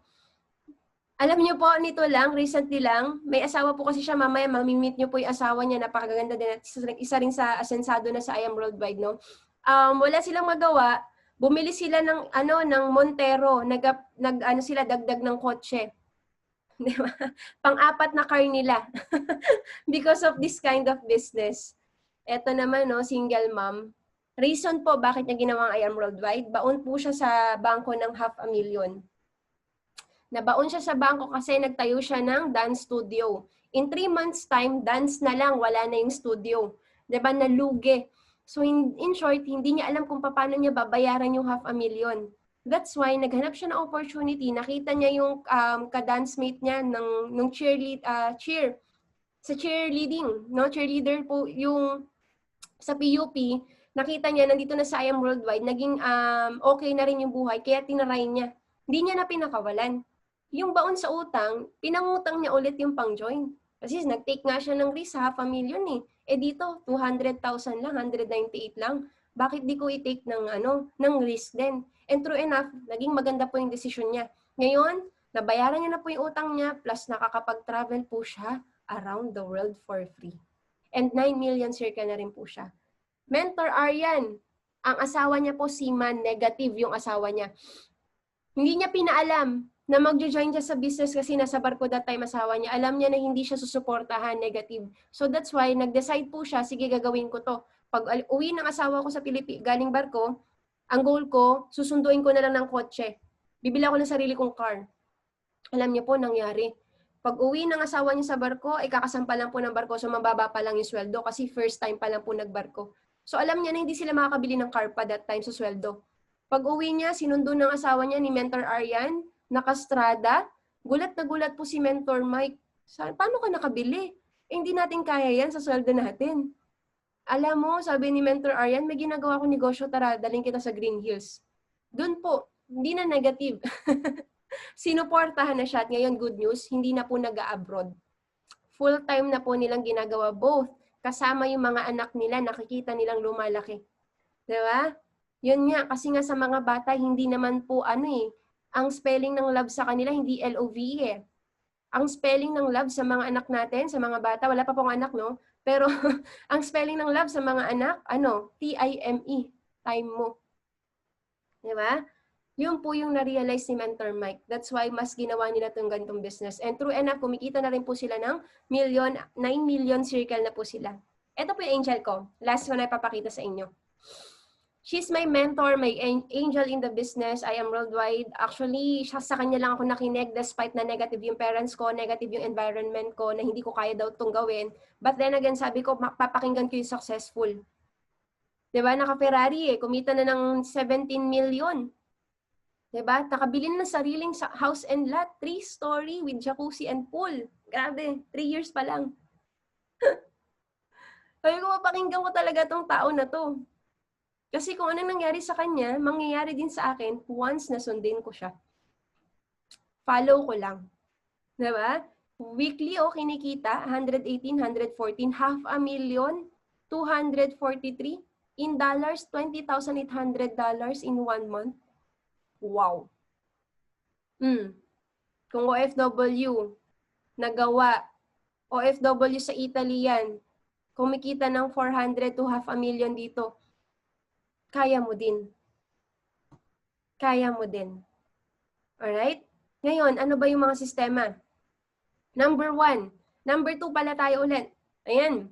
Alam niyo po, nito lang, recently lang, may asawa po kasi siya, mamaya mamimit niyo po yung asawa niya, napakaganda din, at isa rin sa asensado na sa I Am Worldwide, no? Wala silang magawa, bumili sila ng Montero, sila dagdag ng kotse. Diba? Pang-apat na car nila because of this kind of business. Ito naman, no, single mom. Reason po bakit niya ginawang I Am Worldwide, baon po siya sa bangko ng 500,000. Nabaon siya sa bangko kasi nagtayo siya ng dance studio. In 3 months time, dance na lang, wala na yung studio. Diba? Nalugi. So in short, hindi niya alam kung paano niya babayaran yung 500,000. That's why naghanap siya ng opportunity. Nakita niya yung ka-dance mate niya ng sa cheerleading, no? Cheerleader po yung sa PUP. Nakita niya nandito na sa I Am Worldwide, naging okay na rin yung buhay kaya tinaray niya. Hindi niya na pinakawalan. Yung baon sa utang, pinangutang niya ulit yung pang-join. Kasi nag-take nga siya ng risk sa 500,000 eh. Eh dito, 200,000 lang, 198 lang. bakit di ko i-take ng risk din? And true enough, naging maganda po yung decision niya. Ngayon, nabayaran niya na po yung utang niya, plus nakakapag-travel po siya around the world for free. And 9 million circle na rin po siya. Mentor Aryan, ang asawa niya po seaman, negative yung asawa niya. Hindi niya pinaalam na magjo-join siya sa business kasi nasa barko that time asawa niya. Alam niya na hindi siya susuportahan, negative. So that's why nag-decide po siya, sige gagawin ko to. Pag uwi ng asawa ko sa galing barko, ang goal ko, susunduin ko na lang ng kotse. Bibili ako ng sarili kong car. Alam niya po, nangyari. Pag uwi ng asawa niya sa barko, ay kakasampa lang po ng barko, so mababa pa lang yung sweldo kasi first time pa lang po nagbarko. So alam niya na hindi sila makakabili ng car pa that time sa sweldo. Pag uwi niya, sinundo ng asawa niya ni Mentor Aryan, nakastrada, gulat na gulat po si Mentor Mike. Paano ka nakabili? Hindi natin kaya yan sa sweldo natin. Alam mo, sabi ni Mentor Aryan, may ginagawa ko negosyo, tara, daling kita sa Green Hills. Doon po, hindi na negative. Sinuportahan na siya at ngayon good news, hindi na po nag-abroad. Full-time na po nilang ginagawa both. Kasama yung mga anak nila, nakikita nilang lumalaki. Diba? Yun nga, kasi nga sa mga bata, hindi naman po ang spelling ng love sa kanila, hindi L-O-V-E eh. Ang spelling ng love sa mga anak natin, sa mga bata, wala pa pong anak, no? Pero ang spelling ng love sa mga anak, T-I-M-E. Time mo. Diba? Yun po yung na-realize ni Mentor Mike. That's why mas ginawa nila itong ganitong business. And true enough, kumikita na rin po sila ng 9 million circle na po sila. Ito po yung angel ko. Last ko na ipapakita sa inyo. She's my mentor, my angel in the business. I am worldwide. Actually, sa kanya lang ako nakinig despite na negative yung parents ko, negative yung environment ko, na hindi ko kaya daw itong gawin. But then again, sabi ko, papakinggan ko yung successful. Diba? Naka-Ferrari kumita na ng 17 million. Diba? Nakabili na ng sariling house and lot, 3-story with jacuzzi and pool. Grabe, 3 years pa lang. Sabi ko, mapakinggan ko talaga tong tao na to. Kasi kung anong nangyari sa kanya, mangyayari din sa akin once na sundin ko siya. Follow ko lang. Diba? Weekly, kinikita, 118, 114, $500,000, 243. In dollars, $20,800 in 1 month. Wow. Kung OFW, nagawa, OFW sa Italy yan, kumikita ng 400 to $500,000 dito, kaya mo din. Kaya mo din. Alright? Ngayon, ano ba yung mga sistema? Number 1. Number 2 pala tayo ulit. Ayan.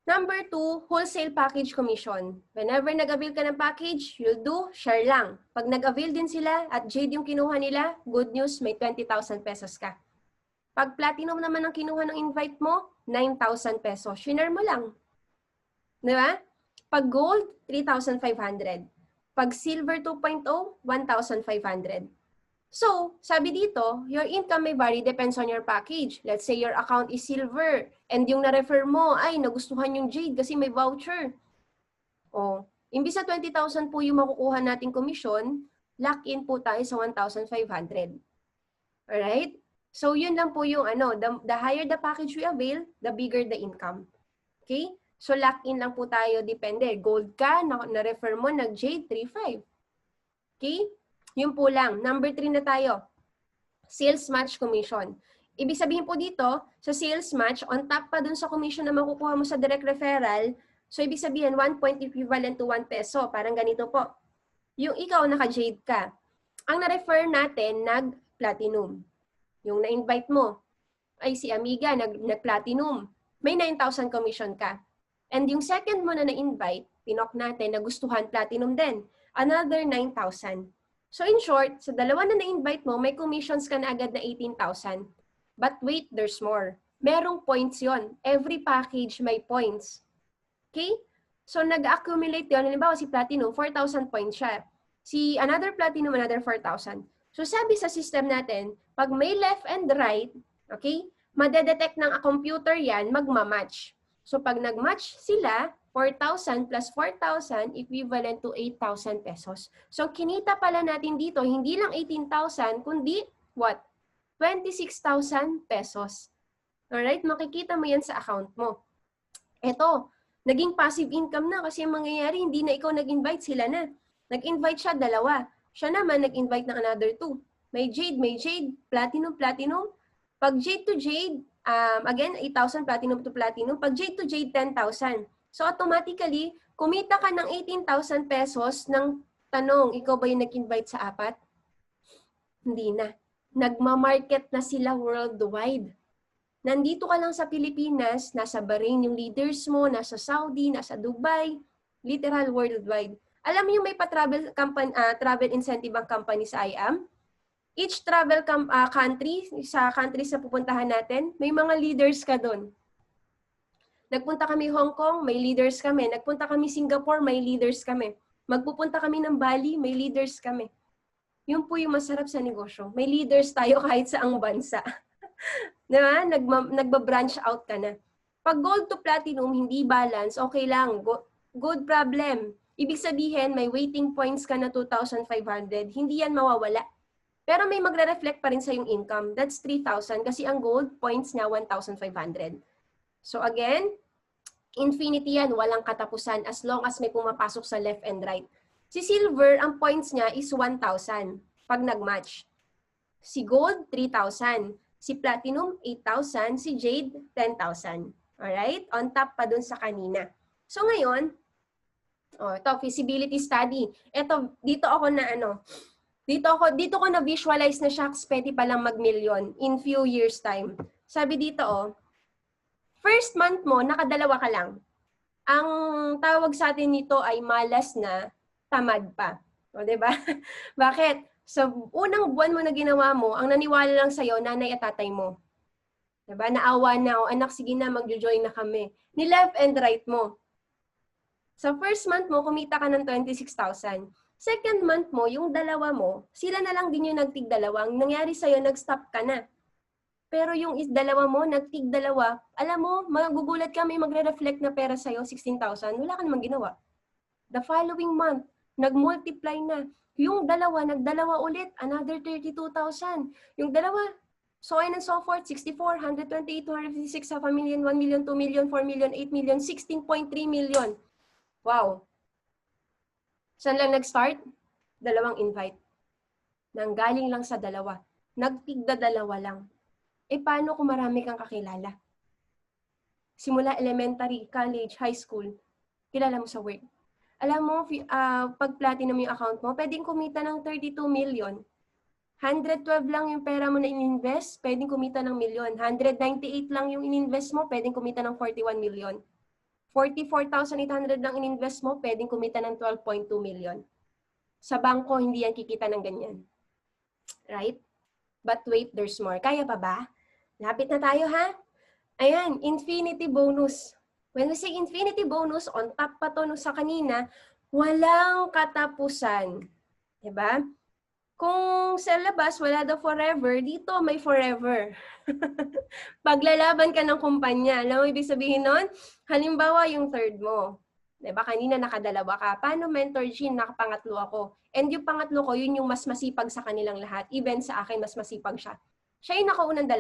Number 2, wholesale package commission. Whenever nag-avail ka ng package, you'll do share lang. Pag nag-avail din sila at Jade yung kinuha nila, good news, may 20,000 pesos ka. Pag platinum naman ang kinuha ng invite mo, 9,000 pesos. Share mo lang. Diba? Pag gold, 3,500. Pag silver 2.0, 1,500. So, sabi dito, your income may vary depends on your package. Let's say your account is silver and yung na-refer mo, ay, nagustuhan yung Jade kasi may voucher. Imbis na 20,000 po yung makukuha nating commission, lock in po tayo sa 1,500. Alright? So, yun lang po yung the higher the package we avail, the bigger the income. Okay? So, lock in lang po tayo, depende. Gold ka, na-refer mo, nag-Jade, 3,500. Okay? Yun po lang. Number 3 na tayo. Sales match commission. Ibig sabihin po dito, sa sales match, on top pa dun sa commission na makukuha mo sa direct referral, so ibig sabihin, 1 point equivalent to 1 peso. Parang ganito po. Yung ikaw, naka-Jade ka. Ang na-refer natin, nag-platinum. Yung na-invite mo, ay si Amiga, nag-platinum. May 9,000 commission ka. And yung second mo na na-invite, pinok natin, nagustuhan, platinum din. Another 9,000. So in short, sa dalawa na na-invite mo, may commissions ka na agad na 18,000. But wait, there's more. Merong points yon. Every package may points. Okay? So nag-accumulate yun. Halimbawa si Platinum, 4,000 points siya. Si another Platinum, another 4,000. So sabi sa system natin, pag may left and right, okay, madedetect ng computer yan, magmamatch. So pag nag-match sila, 4,000 plus 4,000 equivalent to 8,000 pesos. So, kinita pala natin dito, hindi lang 18,000, kundi, what? 26,000 pesos. Alright? Makikita mo yan sa account mo. Ito, Naging passive income na kasi ang mangyayari, hindi na ikaw nag-invite, sila na. Nag-invite siya, 2. Siya naman, nag-invite ng another 2. May Jade, Platinum. Pag Jade to Jade, again, 8,000 Platinum to Platinum. Pag Jade to Jade, 10,000. So automatically, kumita ka ng 18,000 pesos ng tanong, ikaw ba yung nag-invite sa 4? Hindi na. Nagma-market na sila worldwide. Nandito ka lang sa Pilipinas, nasa Bahrain yung leaders mo, nasa Saudi, nasa Dubai, literal worldwide. Alam mo yung may pa-travel travel incentive ang company sa IAM? Each travel country, sa countries na pupuntahan natin, may mga leaders ka doon. Nagpunta kami Hong Kong, may leaders kami. Nagpunta kami Singapore, may leaders kami. Magpupunta kami ng Bali, may leaders kami. Yun po yung masarap sa negosyo. May leaders tayo kahit saang bansa. Diba? Nagba-branch out ka na. Pag gold to platinum, hindi balance, okay lang. Good problem. Ibig sabihin, may waiting points ka na 2,500. Hindi yan mawawala. Pero may magre-reflect pa rin sa yung income. That's 3,000 kasi ang gold points niya 1,500. So again, infinity yan, walang katapusan as long as may pumapasok sa left and right. Si silver, ang points niya is 1,000 pag nag-match. Si gold, 3,000. Si platinum, 8,000. Si jade, 10,000. Alright? On top pa dun sa kanina. So ngayon, ito, feasibility study. Ito, dito ko na visualize na shucks, pwede palang mag-million in few years time. Sabi dito, first month mo, nakadalawa ka lang. Ang tawag sa atin nito ay malas na, tamad pa. O, diba? Bakit? So, unang buwan mo na ginawa mo, ang naniwala lang sa'yo, nanay at tatay mo. Diba? Naawa na, anak, sige na, magjo-join na kami. Ni left and right mo. Sa first month mo, kumita ka ng 26,000. Second month mo, yung dalawa mo, sila na lang din yung nagtig-2. Nangyari sa'yo, nag-stop ka na. Pero yung dalawa mo, nagtig-2, alam mo, magugulat ka, may magre-reflect na pera sa'yo, 16,000, wala ka namang ginawa. The following month, nag-multiply na. Yung dalawa, nagdalawa ulit, another 32,000. Yung dalawa, so on and so forth, 64, 128, 256, 500,000, 1 million, 2 million, 4 million, 8 million, 16.3 million. Wow. Saan lang nag-start? 2 invite. Nanggaling lang sa 2. Nagtigda-2 lang. Paano kung marami kang kakilala? Simula elementary, college, high school, kilala mo sa work. Alam mo, pag platinum yung account mo, pwedeng kumita ng 32 million. 112 lang yung pera mo na ininvest, pwedeng kumita ng milyon. 198 lang yung ininvest mo, pwedeng kumita ng 41 million. 44,800 lang ininvest mo, pwedeng kumita ng 12.2 million. Sa bangko, hindi yan kikita ng ganyan. Right? But wait, there's more. Kaya pa ba? Lapit na tayo, ha? Ayan, infinity bonus. When we say infinity bonus, on top pa to sa kanina, walang katapusan. Diba? Kung sa labas, wala daw forever, dito may forever. Paglalaban ka ng kumpanya, alam mo ibig sabihin nun? Halimbawa, yung third mo. Diba? Kanina nakadalawa ka. Paano mentor Jean? Nakapangatlo ako. And yung pangatlo ko, yun yung mas masipag sa kanilang lahat. Even sa akin, mas masipag siya. Siya yung nakaunang 2.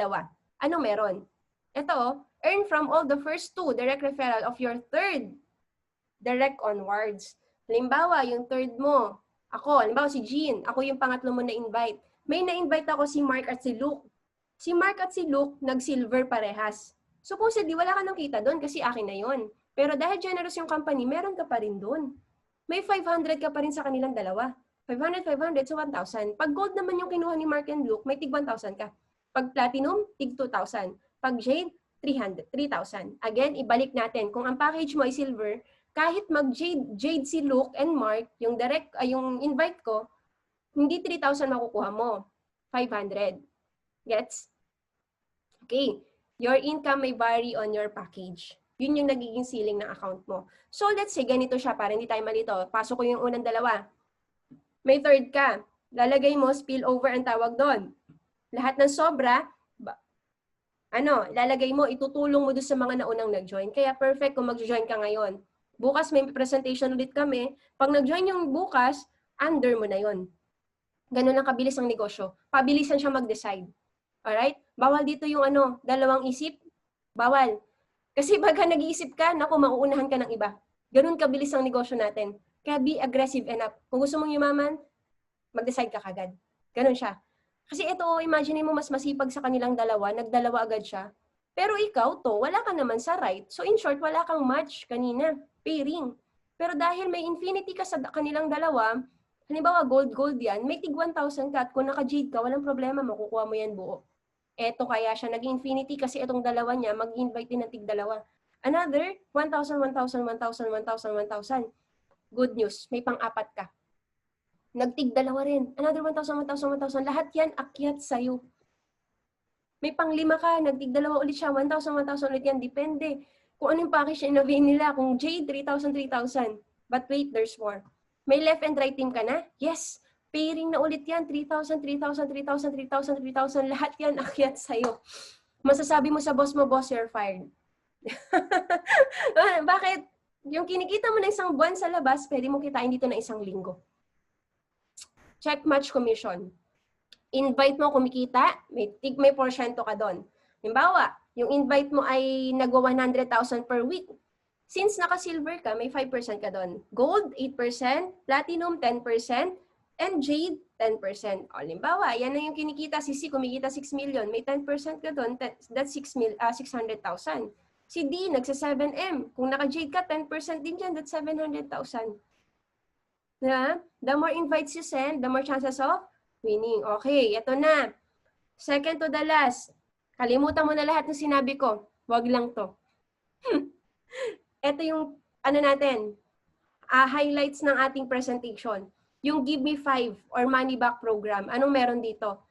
Ano meron? Ito, earn from all the first 2, direct referral of your third, direct onwards. Halimbawa, yung third mo, ako, halimbawa si Jean, ako yung pangatlo mo na-invite. May na-invite ako si Mark at si Luke. Si Mark at si Luke, nag-silver parehas. Supposedly, wala ka nang kita doon kasi akin na yon. Pero dahil generous yung company, meron ka pa rin doon. May 500 ka pa rin sa kanilang 2. 500, 500, so 1,000. Pag gold naman yung kinuha ni Mark and Luke, may tig 1,000 ka. Pag platinum, tig 2,000. Pag jade, 3,000. Again, ibalik natin. Kung ang package mo ay silver, kahit mag-jade si Luke and Mark, yung yung invite ko, hindi 3,000 makukuha mo. 500. Gets? Okay. Your income may vary on your package. Yun yung nagiging ceiling ng account mo. So, let's say, ganito siya para hindi tayo malito. Pasok ko yung unang 2. May third ka. Lalagay mo, spillover ang tawag doon. Lahat ng sobra, lalagay mo, itutulong mo doon sa mga naunang nag-join. Kaya perfect kung mag-join ka ngayon. Bukas may presentation ulit kami. Pag nag-join yung bukas, under mo na yon. Ganun lang kabilis ang negosyo. Pabilisan siya mag-decide. Alright? Bawal dito yung dalawang isip. Bawal. Kasi baka nag-iisip ka, naku, mauunahan ka ng iba. Ganun kabilis ang negosyo natin. Kaya be aggressive enough. Kung gusto mong yumaman, mag-decide ka kagad. Ganun siya. Kasi ito, imagine mo mas masipag sa kanilang dalawa, nagdalawa agad siya. Pero ikaw to, wala ka naman sa right. So in short, wala kang match kanina, pairing. Pero dahil may infinity ka sa kanilang dalawa, halimbawa gold yan, may tig 1,000 ka at kung naka-jade ka, walang problema, makukuha mo yan buo. Eto kaya siya nag-infinity kasi itong dalawa niya, mag-invite din ng tig dalawa. Another, 1,000, 1,000, 1,000, 1,000, 1,000. Good news, may pang-apat ka. Nagtig dalawa rin. Another 1,000, 1,000, 1,000. Lahat yan akyat sa'yo. May pang-lima ka, nagtig dalawa ulit siya. 1,000, 1,000 ulit yan. Depende. Kung ano yung package na innovate nila. Kung Jade, 3,000, 3,000. But wait, there's more. May left and right team ka na? Yes. Pairing na ulit yan. 3,000, 3,000, 3,000, 3,000, 3,000. Lahat yan akyat sa'yo. Masasabi mo sa boss mo, boss, you're fired. Bakit? Yung kinikita mo na isang buwan sa labas, pwede mo kitain dito na isang linggo. Check match commission. Invite mo kumikita, may porsyento ka doon. Halimbawa, yung invite mo ay nagwa 100,000 per week. Since naka-silver ka, may 5% ka doon. Gold, 8%, platinum, 10%, and jade, 10%. O, halimbawa, yan na yung kinikita. Si C, kumikita 6 million. May 10% ka doon, that's 600,000. Si D, nagsa 7M. Kung naka-jade ka, 10% din dyan, that's 700,000. Diba? The more invites you send, the more chances of winning. Okay, ito na. Second to the last. Kalimutan mo na lahat ng sinabi ko. Wag lang to. Ito yung, ano natin, highlights ng ating presentation. Yung Give Me 5 or Money Back Program. Anong meron dito?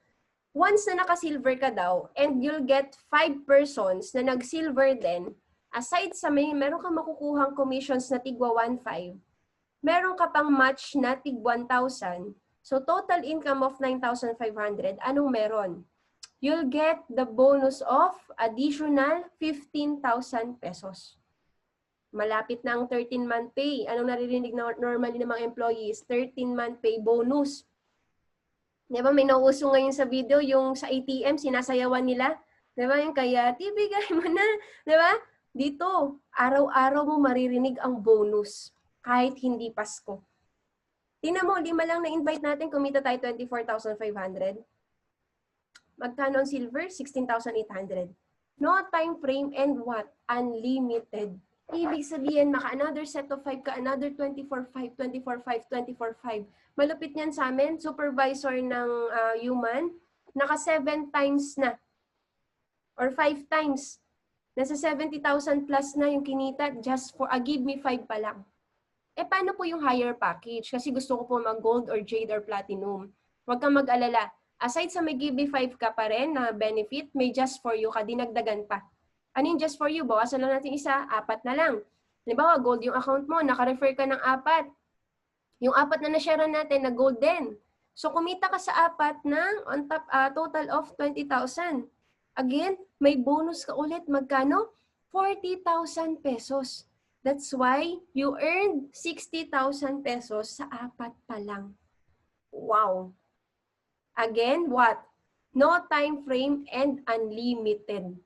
Once na naka-silver ka daw, and you'll get 5 persons na nag-silver din, aside sa meron kang makukuhang commissions na tigwa 1,500, meron ka pang match na tig 1,000. So, total income of 9,500. Anong meron? You'll get the bonus of additional 15,000 pesos. Malapit na ang 13-month pay. Anong naririnig na normally ng mga employees? 13-month pay bonus. Di ba may nauuso ngayon sa video, yung sa ATM, sinasayawan nila. Di ba yung kaya, bigay mo na. Di ba? Dito, araw-araw mo maririnig ang bonus. Kahit hindi Pasko. Tingnan mo, 5 lang na-invite natin, kumita tayo 24,500. Magkano ang silver? 16,800. No time frame and what? Unlimited. Ibig sabihin, maka-another set of 5 ka, another 24,500, 24,500, 24,500. Malupit niyan sa amin, supervisor ng human, naka 7 times na. Or 5 times. Nasa 70,000 plus na yung kinita just for Give Me 5 pa lang. Paano po yung higher package? Kasi gusto ko po mag-gold or jade or platinum. Huwag kang mag-alala. Aside sa may Give Me 5 ka pa rin na benefit, may just for you ka, dinagdagan pa. Ano yung just for you? Bawasan lang natin isa, 4 na lang. Halimbawa, gold yung account mo, naka-refer ka ng 4. Yung 4 na na-share natin, na gold din. So, kumita ka sa 4 ng on top, total of 20,000. Again, may bonus ka ulit. Magkano? 40,000 pesos. That's why you earned 60,000 pesos sa 4 pa lang. Wow! Again, what? No time frame and unlimited.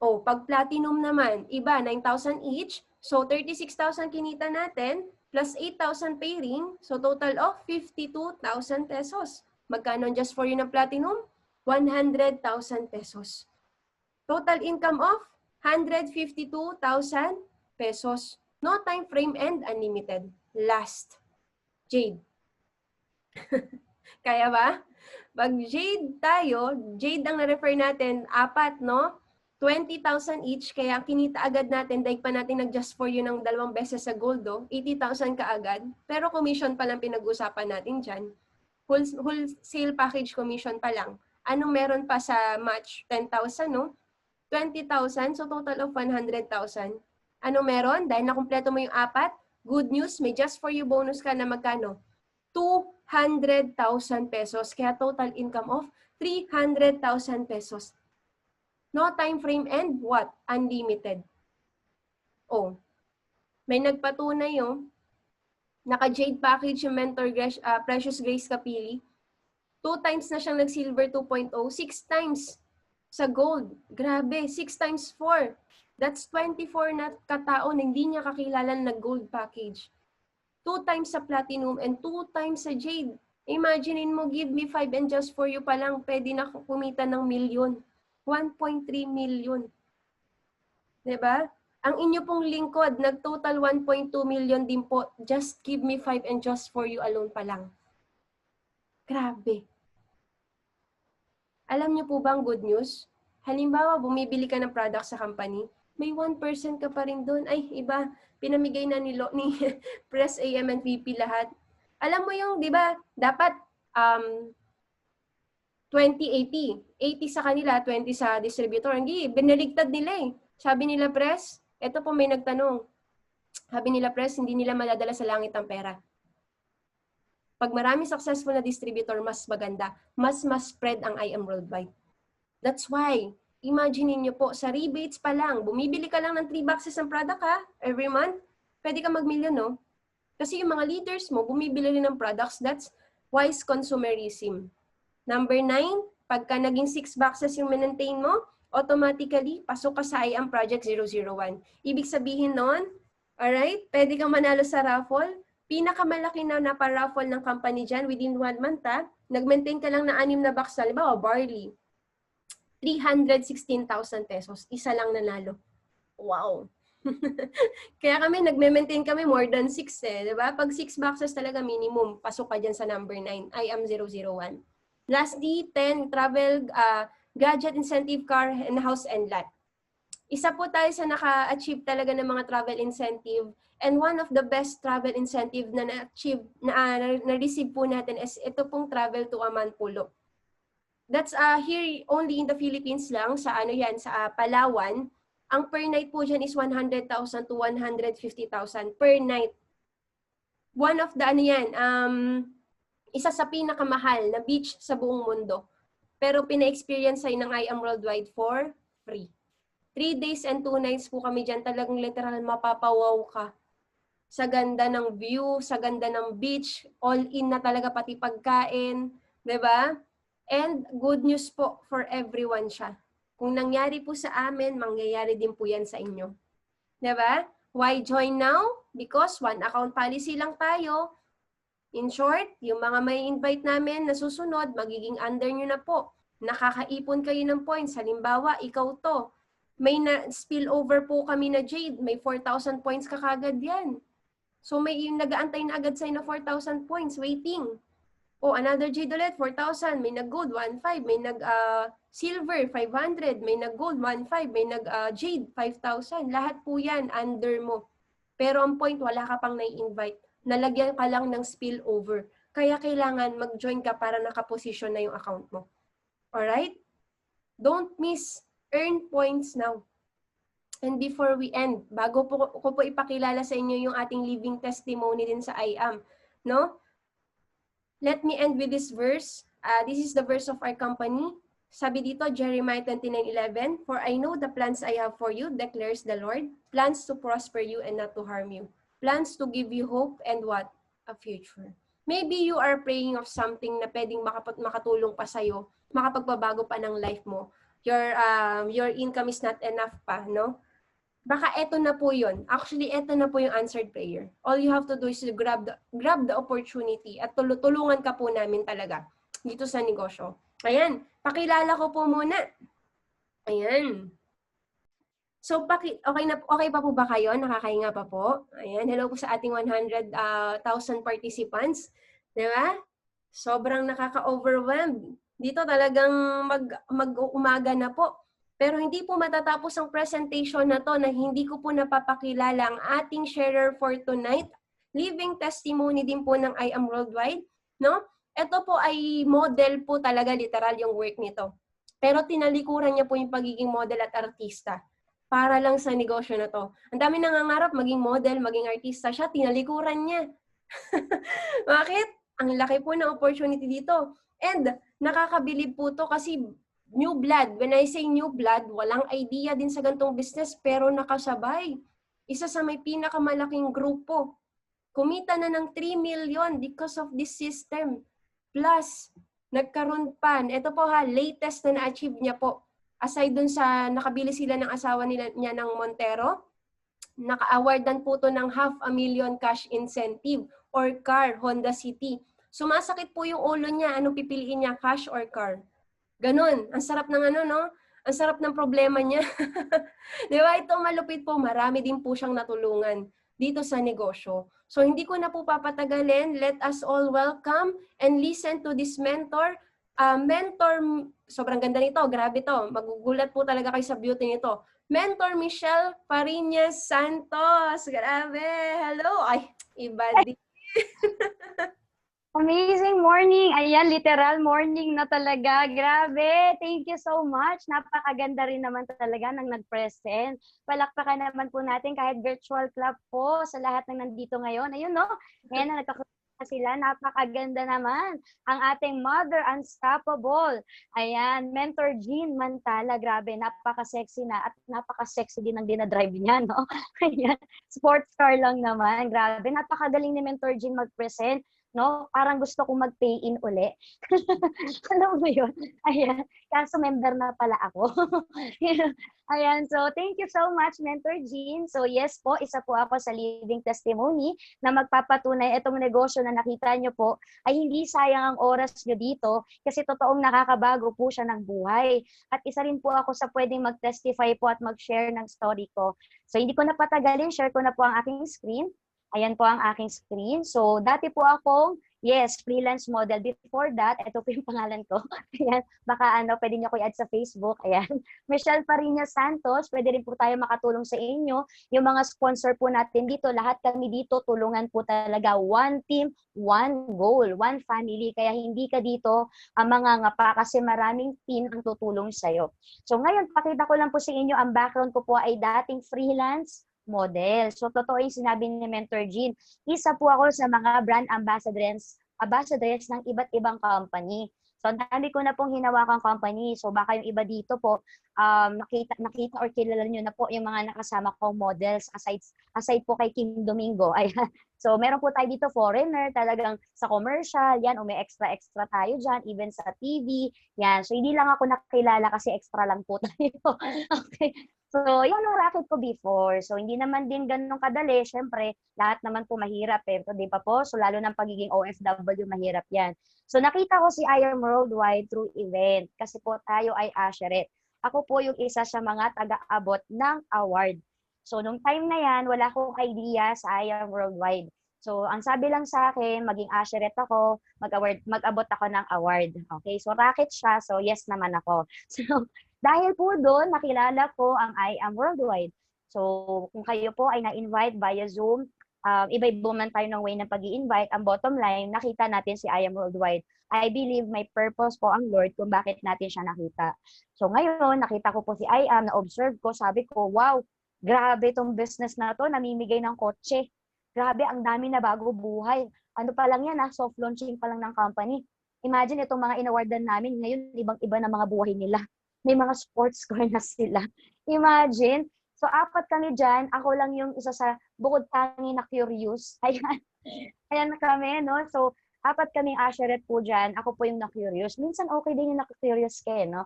Oh, pag platinum naman, iba, 9,000 each. So, 36,000 kinita natin, plus 8,000 pairing. So, total of 52,000 pesos. Magkano just for you ng platinum? 100,000 pesos. Total income of 152,000 pesos. No time frame and unlimited. Last, jade. Kaya ba? Pag jade tayo, jade ang na-refer natin, 4, no? 20,000 each, kaya kinita agad natin, dahil pa natin nag-just for you ng 2 beses sa gold, 80,000 ka agad. Pero commission pa lang pinag-usapan natin dyan. Wholesale package commission pa lang. Anong meron pa sa match? 10,000, no? 20,000, so total of 100,000. Ano meron? Dahil nakumpleto mo yung 4, good news, may just for you bonus ka na magkano? 200,000 pesos. Kaya total income of 300,000 pesos. No time frame and what? Unlimited. Oh, may nagpatunay yung naka-jade package yung mentor Precious Grace Kapili. 2 times na siyang nag-silver 2.0, 6 times sa gold. Grabe, 6 times 4. That's 24 na katao na hindi niya kakilala na gold package. 2 times sa platinum and 2 times sa jade. Imaginein mo, give me 5 and just for you pa lang, pwede na kumita ng milyon. 1.3 million. Diba? Ang inyo pong lingkod, nag-total 1.2 million din po. Just give me 5 and just for you alone pa lang. Grabe. Alam niyo po ba ang good news? Halimbawa, bumibili ka ng product sa company, may 1% ka pa rin doon. Ay, iba, pinamigay na ni Press AM and VP lahat. Alam mo yung, di ba, dapat 20-80. 80 sa kanila, 20 sa distributor. Hindi, binaligtad nila eh. Sabi nila, Press, eto po may nagtanong. Sabi nila, Press, hindi nila madadala sa langit ang pera. Pag marami successful na distributor, mas maganda. Mas spread ang IM worldwide. That's why, imagine niyo po, sa rebates pa lang, bumibili ka lang ng 3 boxes ng product ha, every month, pwede ka mag-million, no? Kasi yung mga leaders mo, bumibili rin ng products, that's wise consumerism. Number 9, pagka naging 6 boxes yung maintain mo, automatically, pasok ka sa IM Project 001. Ibig sabihin nun, alright, pwede kang manalo sa raffle. Pinakamalaki na naparaffle ng company dyan within 1 month, ha? Nag-maintain ka lang na 6 na box, halimbawa, barley. 316,000 pesos. Isa lang nanalo. Wow. Kaya kami, nagme-maintain kami more than 6 eh. Diba? Pag 6 boxes talaga minimum, pasok ka dyan sa number 9. IM 001. Lastly, 10, travel, gadget, incentive, car, and house and lot. Isa po tayo sa naka-achieve talaga ng mga travel incentive. And one of the best travel incentive na na-achieve, na-receive po natin is ito pong travel to Amanpulo. That's here only in the Philippines lang, sa ano yan, sa Palawan. Ang per night po dyan is 100,000 to 150,000 per night. One of the ano yan, isa sa pinakamahal na beach sa buong mundo. Pero pina-experience ay ng IM Worldwide for free. 3 days and 2 nights po kami dyan. Talagang literal mapapawaw ka. Sa ganda ng view, sa ganda ng beach, all in na talaga pati pagkain. 'Di ba? And good news po for everyone siya. Kung nangyari po sa amin, mangyayari din po yan sa inyo. 'Di ba? Why join now? Because one account policy lang tayo. In short, yung mga may invite namin na susunod, magiging under nyo na po. Nakakaipon kayo ng points. Halimbawa, ikaw to. May na spillover po kami na Jade. May 4,000 points ka kagad yan. So may yung nag-aantay na agad sa'yo na 4,000 points waiting. O another Jade ulit, 4,000. May nag-gold, 1,500. May nag-silver, 500. May nag-gold, 1,500. May nag-jade, 5,000. Lahat po yan under mo. Pero ang point, wala ka pang nai-invite. Nalagyan ka lang ng spillover. Kaya kailangan mag-join ka para nakaposisyon na yung account mo. Alright? Don't miss. Earn points now. And before we end, bago ko po ipakilala sa inyo yung ating living testimony din sa IAM, no? Let me end with this verse. This is the verse of our company. Sabi dito, Jeremiah 29:11, "For I know the plans I have for you, declares the Lord, plans to prosper you and not to harm you, plans to give you hope and what? A future." Maybe you are praying of something na pwedeng makatulong pa sa'yo, makapagbabago pa ng life mo. Your income is not enough pa, no? Baka eto na po yun. Actually, eto na po yung answered prayer. All you have to do is to grab the opportunity at tulungan ka po namin talaga dito sa negosyo. Ayan, pakilala ko po muna. Ayan. So, okay pa po ba kayo? Nakakahinga pa po? Ayan, hello po sa ating 100,000 participants. Diba? Sobrang nakaka-overwhelmed. Dito talagang mag-umaga na po. Pero hindi po matatapos ang presentation na to na hindi ko po napapakilala ang ating sharer for tonight. Living testimony din po ng IAM Worldwide. No? Ito po ay model po talaga, literal yung work nito. Pero tinalikuran niya po yung pagiging model at artista para lang sa negosyo na to. Ang dami nangangarap maging model, maging artista siya, tinalikuran niya. Bakit? Ang laki po ng opportunity dito. And nakakabilib po to kasi new blood. When I say new blood, walang idea din sa gantong business pero nakasabay. Isa sa may pinakamalaking grupo. Kumita na ng 3 million because of this system. Plus, nagkaroon pa. Ito po ha, latest na na-achieve niya po. Aside dun sa nakabili sila ng asawa niya ng Montero, naka-awardan po to ng 500,000 cash incentive or car, Honda City. Sumasakit po yung ulo niya. Anong pipiliin niya, cash or car? Ganun. Ang sarap ng ano, no? Ang sarap ng problema niya. Di ba? Ito malupit po. Marami din po siyang natulungan dito sa negosyo. So, hindi ko na po papatagalin. Let us all welcome and listen to this mentor. Sobrang ganda nito. Grabe to. Magugulat po talaga kayo sa beauty nito. Mentor Michelle Fariñas Santos. Grabe. Hello. Ay, iba din. Amazing morning. Ayan, literal morning na talaga. Grabe. Thank you so much. Napakaganda rin naman talaga ng nag-present. Palakpakan naman po natin kahit virtual club po sa lahat ng nandito ngayon. Ayun, no? Ayan na nagkakaroon sila. Napakaganda naman. Ang ating Mother Unstoppable. Ayan, Mentor Jean Mantala. Grabe, napaka-sexy na at napaka-sexy din ang dinadrive niya, no? Ayan, sports car lang naman. Grabe, napakagaling ni Mentor Jean mag-present. No? Parang gusto kong mag-pay-in uli. Alam mo yun? Ayan. Kaso member na pala ako. Ayan. So, thank you so much, Mentor Jean. So, yes po, isa po ako sa living testimony na magpapatunay itong negosyo na nakita nyo po ay hindi sayang ang oras nyo dito kasi totoong nakakabago po siya ng buhay. At isa rin po ako sa pwedeng mag-testify po at mag-share ng story ko. So, hindi ko na patagalin. Share ko na po ang aking screen. Ayan po ang aking screen. So, dati po akong, yes, freelance model. Before that, ito po yung pangalan ko. Ayan, baka pwede niyo ko i-add sa Facebook. Ayan, Michelle Fariñas Santos. Pwede rin po tayo makatulong sa inyo. Yung mga sponsor po natin dito, lahat kami dito, tulungan po talaga. One team, one goal, one family. Kaya hindi ka dito mga ngapa kasi maraming team ang tutulong sa'yo. So, ngayon, pakita ko lang po sa inyo, ang background ko po ay dating freelance model. So, totoo yung sinabi ni Mentor Jean. Isa po ako sa mga brand ambassadors ng iba't ibang company. So, ang dami ko na pong hinawakang company. So, baka yung iba dito po, nakita or kilala nyo na po yung mga nakasama kong models aside po kay Kim Domingo. Ayan. So, meron po tayo dito foreigner, talagang sa commercial, yan, o may extra tayo dyan, even sa TV, yan. So, hindi lang ako nakilala kasi extra lang po tayo. Okay. So, yan ang racket ko before. So, hindi naman din ganun kadali. Siyempre, lahat naman po mahirap eh. Di ba po? So, lalo ng pagiging OFW, mahirap yan. So, nakita ko si I Am Worldwide through event. Kasi po tayo ay Asheret. Ako po yung isa sa mga taga-abot ng award. So, nung time na yan, wala akong idea sa I Am Worldwide. So, ang sabi lang sa akin, maging Asheret ako, mag-abot ako ng award. Okay, so racket siya. So, yes naman ako. So, dahil po doon, nakilala ko ang I Am Worldwide. So, kung kayo po ay na-invite via Zoom, iba-iba man tayo ng way ng pag-i-invite, ang bottom line, nakita natin si I Am Worldwide. I believe may purpose po ang Lord kung bakit natin siya nakita. So, ngayon, nakita ko po si I Am, na-observe ko, sabi ko, wow, grabe itong business na to, namimigay ng kotse. Grabe, ang dami na bago buhay. Ano pa lang yan, soft launching pa lang ng company. Imagine itong mga inawardan namin, ngayon, ibang-iba na mga buhay nila. May mga sports car na sila. Imagine. So, 4 kami dyan. Ako lang yung isa sa bukod tangi na curious. Ayan. Ayan na kami, no? So, 4 kaming Asheret po dyan. Ako po yung na-curious. Minsan okay din yung na-curious kayo, no?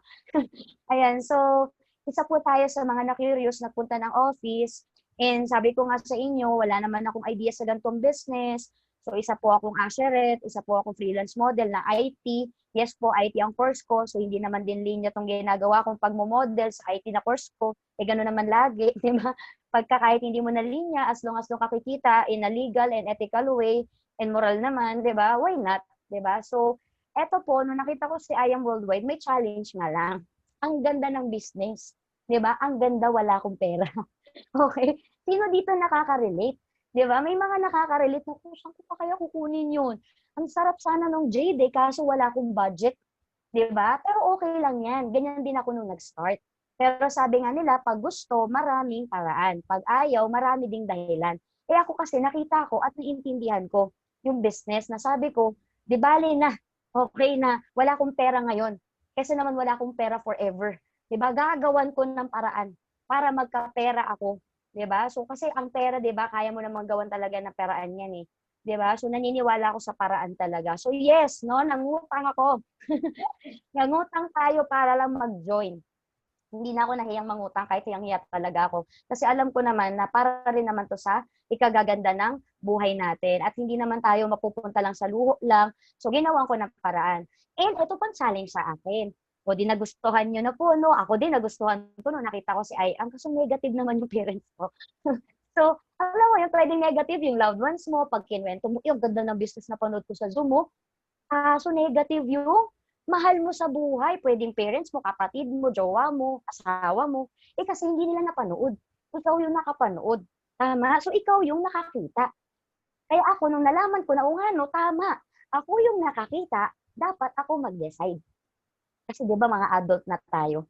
Ayan. So, isa po tayo sa mga na-curious na punta ng office. And sabi ko nga sa inyo, wala naman akong idea sa ganitong business. So, isa po akong Asheret, isa po akong freelance model na IT. Yes po, IT ang course ko. So, hindi naman din linya itong ginagawa kong pagmo-model sa IT na course ko. Eh, gano'n naman lagi, di ba? Pagka kahit hindi mo na linya, as long as nung kakikita in a legal and ethical way, and moral naman, di ba? Why not? Di ba? So, eto po, nung nakita ko si I Am Worldwide, may challenge nga lang. Ang ganda ng business. Di ba? Ang ganda, wala akong pera. Okay? Sino dito nakaka-relate? Di ba? May mga nakaka-relate na, saan ko pa kaya kukunin yun? Ang sarap sana nung Jade kaso wala akong budget. Di ba? Pero okay lang yan. Ganyan din ako nung nag-start. Pero sabi nga nila, pag gusto, maraming paraan. Pag ayaw, marami ding dahilan. Eh ako kasi nakita ko at naiintindihan ko yung business na sabi ko, di bali na, okay na, wala akong pera ngayon. Kasi naman wala akong pera forever. Di ba? Gagawan ko ng paraan para magkapera ako. 'Di ba? So kasi ang pera, 'di ba, kaya mo namang gawan talaga ng paraan 'yan eh. 'Di ba? So naniniwala ako sa paraan talaga. So yes, no, nangutang ako. Nangutang tayo para lang mag-join. Hindi na ako nahiyang mangutang kahit hiyang-hiya talaga ako. Kasi alam ko naman na para rin naman 'to sa ikagaganda ng buhay natin at hindi naman tayo mapupunta lang sa luho lang. So, ginawan ko ng paraan. And ito pang challenge sa akin. O 'di nagustuhan niyo na po 'no, ako din nagustuhan ko nung nakita ko si Ai-am kaso negative naman yung parents ko. So, alam mo yun, puwedeng negative yung loved ones mo 'pag kinuwento mo, "Eh, ang ganda ng business na napanood ko sa Zoom, oh." So negative yung mahal mo sa buhay, puwedeng parents mo, kapatid mo, jowa mo, asawa mo, eh, kasi hindi nila napanood. Ikaw yung nakapanood, tama? So ikaw yung nakakita. Kaya ako nung nalaman ko na, oo nga 'no, tama. Ako yung nakakita, dapat ako mag-decide. Kasi 'di ba mga adult na tayo.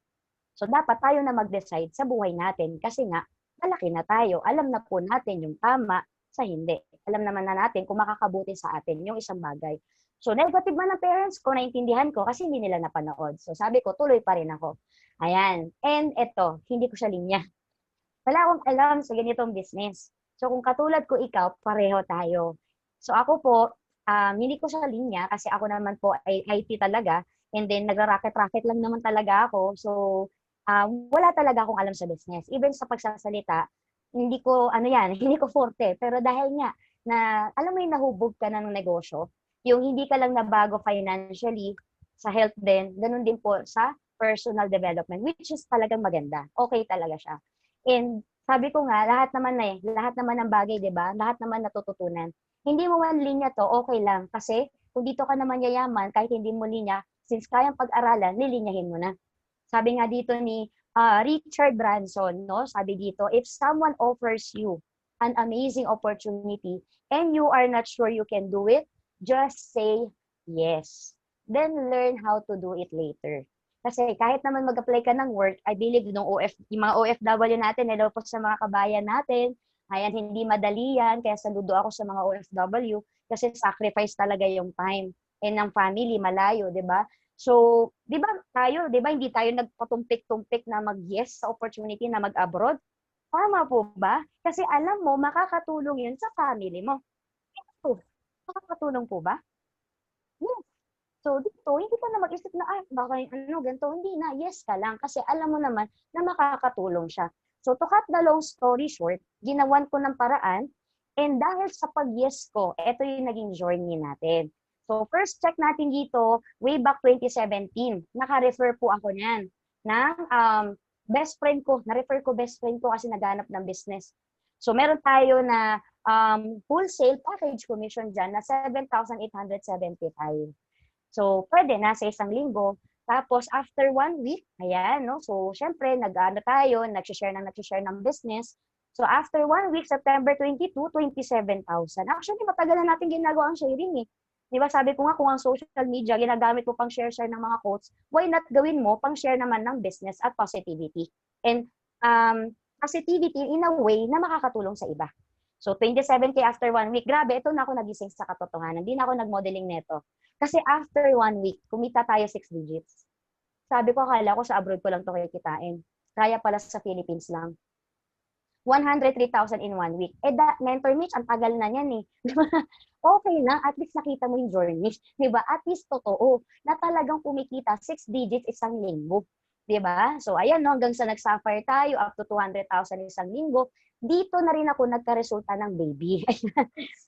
So dapat tayo na mag-decide sa buhay natin kasi nga malaki na tayo. Alam na po natin yung tama sa hindi. Alam naman na natin kung makakabuti sa atin yung isang bagay. So negative man ng parents ko, naintindihan ko kasi hindi nila napanood. So sabi ko, tuloy pa rin ako. Ayan. And eto, hindi ko siya linya. Wala akong alam sa ganitong business. So kung katulad ko ikaw, pareho tayo. So ako po, hindi ko siya linya kasi ako naman po ay IT talaga and then nagra-racket-racket lang naman talaga ako. So wala talaga akong alam sa business. Even sa pagsasalita, hindi ko ano yan, hindi ko forte. Pero dahil nga na alam mo yung nahubog ka na ng negosyo, yung hindi ka lang nabago financially, sa health din, ganun din po sa personal development, which is talagang maganda. Okay talaga siya. And sabi ko nga, lahat naman ng bagay, 'di ba? Lahat naman natututunan. Hindi mo man linya 'to, okay lang kasi kung dito ka naman yayaman kahit hindi mo linya, since kayang pag-aralan, lilinyahin mo na. Sabi nga dito ni Richard Branson, no? Sabi dito, if someone offers you an amazing opportunity and you are not sure you can do it, just say yes. Then learn how to do it later. Kasi kahit naman mag-apply ka ng work, I believe yung mga OFW natin, hello po sa mga kabayan natin, ayan, hindi madali yan, kaya saludo ako sa mga OFW, kasi sacrifice talaga yung time and ng family, malayo, di ba? So, 'di ba tayo, 'di ba hindi tayo nagpatumpik-tumpik na mag-yes sa opportunity na mag-abroad? Tama po ba? Kasi alam mo makakatulong 'yun sa family mo. Ito, makakatulong po ba? Yes. So dito, hindi ka na mag-isip na, "Ay baka ano ganito." Hindi na, yes ka lang kasi alam mo naman na makakatulong siya. So to cut the long story short, ginawan ko ng paraan and dahil sa pag-yes ko, eto yung naging journey natin. So first check natin dito, way back 2017, naka-refer po ako niyan ng best friend ko. Na-refer ko best friend ko kasi naghanap ng business. So meron tayo na wholesale package commission dyan na 7,875. So, pwede na sa isang linggo. Tapos, after 1 week, ayan, no? So, syempre, nag-ano tayo, nag-share ng business. So, after 1 week, September 22, 27,000. Actually, matagal na natin ginagawa ang sharing eh. Di ba sabi ko nga, kung ang social media, ginagamit mo pang share-share ng mga quotes, why not gawin mo pang share naman ng business at positivity? And positivity in a way na makakatulong sa iba. So, 27K after 1 week. Grabe, ito na ako nagising sa katotohanan. Hindi na ako nag-modeling neto. Kasi after 1 week, kumita tayo 6 digits. Sabi ko, akala ko sa abroad ko lang ito kikitain. Kaya pala sa Philippines lang. 103,000 in 1 week. Mentor Mitch, ang tagal na yan eh. Okay lang, at least nakita mo yung journey. Diba? At least totoo na talagang kumikita 6 digits isang linggo. Diba? So, ayan, no, hanggang sa nag-sapphire tayo, up to 200,000 isang linggo, dito na rin ako nagka-resulta ng baby.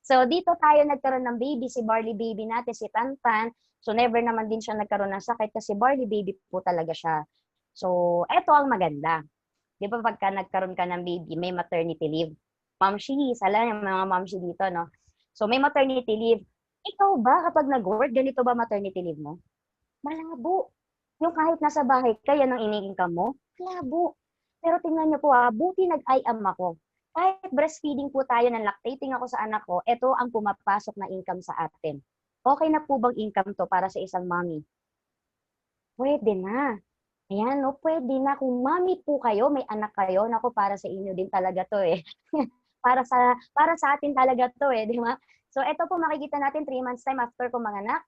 So, dito tayo nagkaroon ng baby, si Barley baby natin, si Tantan. So, never naman din siya nagkaroon ng sakit kasi Barley baby po talaga siya. So, eto ang maganda. Di ba pagka nagkaroon ka ng baby, may maternity leave. Mamshi, sala yung mga mamshi dito, no? So, may maternity leave. Ikaw ba, kapag nag-work, ganito ba maternity leave mo? Malabo. Yung kahit nasa bahay ka, yan ang iniingkan mo, malabo. Pero tingnan niyo po buti nag-I-am ako. Kahit breastfeeding po tayo, ng lactating ako sa anak ko, ito ang pumapasok na income sa atin. Okay na po bang income to para sa isang mommy? Pwede na. Ayan, no, pwede na. Kung mommy po kayo, may anak kayo, naku, para sa inyo din talaga to eh. para sa atin talaga to eh, di ba? So, ito po makikita natin 3 months time after ko manganak,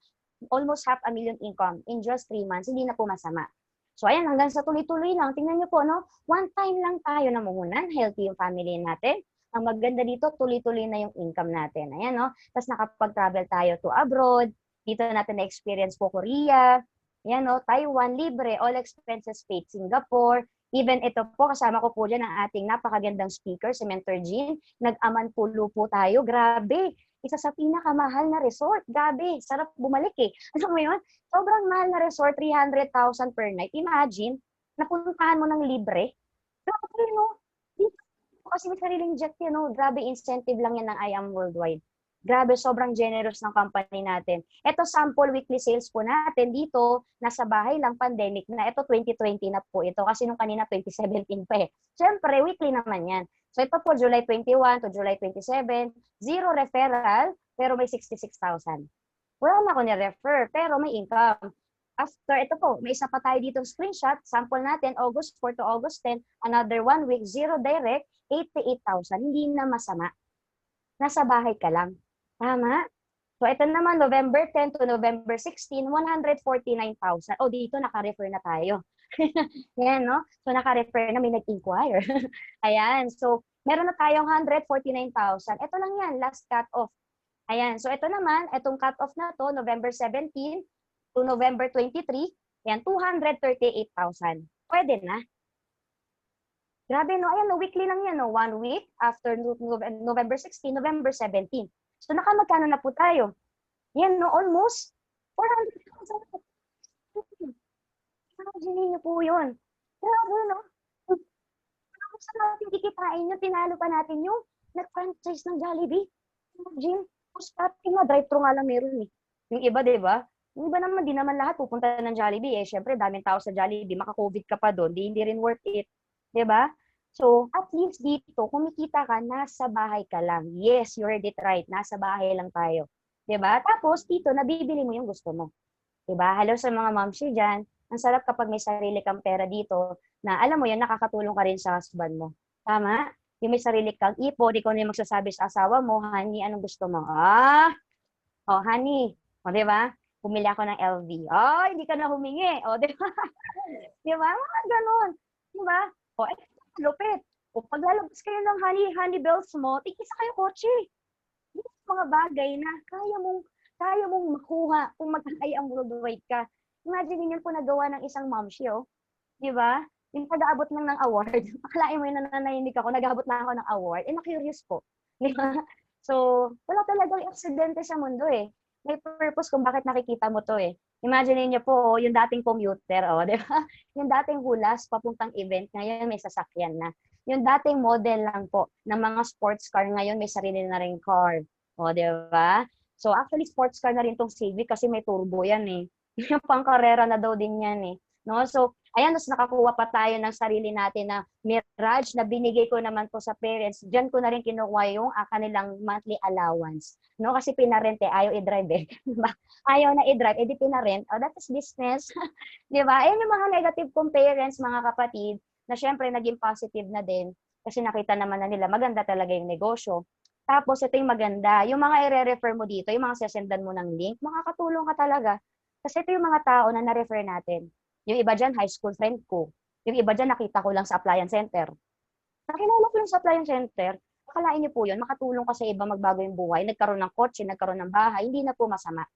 almost 500,000 income in just 3 months. Hindi na po masama. So, ayan, hanggang sa tuloy-tuloy lang. Tingnan nyo po, no? One time lang tayo namumunan. Healthy yung family natin. Ang maganda dito, tuloy-tuloy na yung income natin. Ayan, no? Tapos nakapag-travel tayo to abroad. Dito natin na-experience po Korea. Yan o, Taiwan, libre, all expenses paid. Singapore, even ito po, kasama ko po dyan ang ating napakagandang speaker, si Mentor Jean. Nag-aman pulo po tayo. Grabe, isa sa pinakamahal na resort. Grabe, sarap bumalik eh. Alam mo yun? Sobrang mahal na resort, 300,000 per night. Imagine, napuntahan mo ng libre. Grabe, no? Kasi may sariling jet yan, no? Grabe, incentive lang yan ng I Am Worldwide. Grabe, sobrang generous ng company natin. Ito, sample weekly sales po natin dito, nasa bahay lang, pandemic na. Ito, 2020 na po ito. Kasi nung kanina, 2017 pa eh. Siyempre, weekly naman yan. So ito po, July 21 to July 27, zero referral, pero may 66,000. Wala na ako ni-refer, pero may income. After, ito po, may isa pa tayo dito screenshot, sample natin, August 4 to August 10, another 1 week, zero direct, 88,000. Hindi na masama. Nasa bahay ka lang. Tama? So, ito naman, November 10 to November 16, 149,000. O, dito, naka-refer na tayo. Yan, no? So, naka-refer na, may nag-inquire. Ayan. So, meron na tayong 149,000. Ito lang yan, last cut-off. Ayan. So, ito naman, itong cut-off na to, November 17 to November 23, yan, 238,000. Pwede na. Grabe, no? Ayan, no, weekly lang yan, no? 1 week after November 16, November 17. So, nakamagkano na po tayo? Yan, no? Almost 400,000. Imagine niyo po yun. Grabe, no? Kung saan natin kikitain yun, tinalo pa natin yung nag-franchise ng Jollibee. Imagine, starting na drive-thru nga lang meron eh. Yung iba, di ba? Yung iba naman, di naman lahat pupunta ng Jollibee. Eh, syempre, daming tao sa Jollibee, maka-COVID ka pa doon, hindi rin worth it. Di ba? So, at least dito, kumikita ka, nasa bahay ka lang. Yes, you heard it right. Nasa bahay lang tayo. Diba? Tapos, dito, nabibili mo yung gusto mo. Diba? Hello sa mga momshi dyan. Ang sarap kapag may sarili kang pera dito, na alam mo yan, nakakatulong ka rin sa husband mo. Tama? Yung may sarili kang ipon, ikaw na yung magsasabi sa asawa mo, honey, anong gusto mo? Honey. O, diba? Pumili ako ng LV. Hindi ka na humingi. O, diba? Diba? Mga ganon. Diba? O, lupit. O pag lalabas kayo ng honey bells mo, tigisa kayo kotse. Yung mga bagay na kaya mong makuha kung mag-I Am Worldwide ka. Imagine niyo po nagawa ng isang momshi, oh. Di ba? Yung pag-aabot ng award. Akalain mo yun, nananahimik ako, nag-aabot na ako ng award. Na-curious po. Di ba? So, wala talagang aksidente sa mundo eh. May purpose kung bakit nakikita mo to eh. Imagine niyo po, yung dating commuter, di ba? Yung dating hulas, papuntang event, ngayon may sasakyan na. Yung dating model lang po ng mga sports car, ngayon may sarili na rin car. Di ba? So actually, sports car na rin tong Civic kasi may turbo yan eh. Yung pang-karera na daw din yan eh. No? So, ayan, mas nakakuha pa tayo ng sarili natin na Mirage na binigay ko naman po sa parents. Diyan ko na rin kinukuha yung kanilang monthly allowance. No? Kasi pinarente, ayaw i-drive eh. Ayaw na i-drive, edi pinarent. That is business. Di ba? Ayan yung mga negative kong parents, mga kapatid, na syempre naging positive na din. Kasi nakita naman na nila, maganda talaga yung negosyo. Tapos, ito yung maganda. Yung mga i-refer mo dito, yung mga sasendan mo ng link, makakatulong ka talaga. Kasi ito yung mga tao na na-refer natin. Yung iba dyan, high school friend ko. Yung iba dyan, nakita ko lang sa appliance center. Nakilala ko lang sa appliance center. Akalain niyo po yun, makatulong ka sa iba, magbago yung buhay. Nagkaroon ng kotse, nagkaroon ng bahay, hindi na po masama.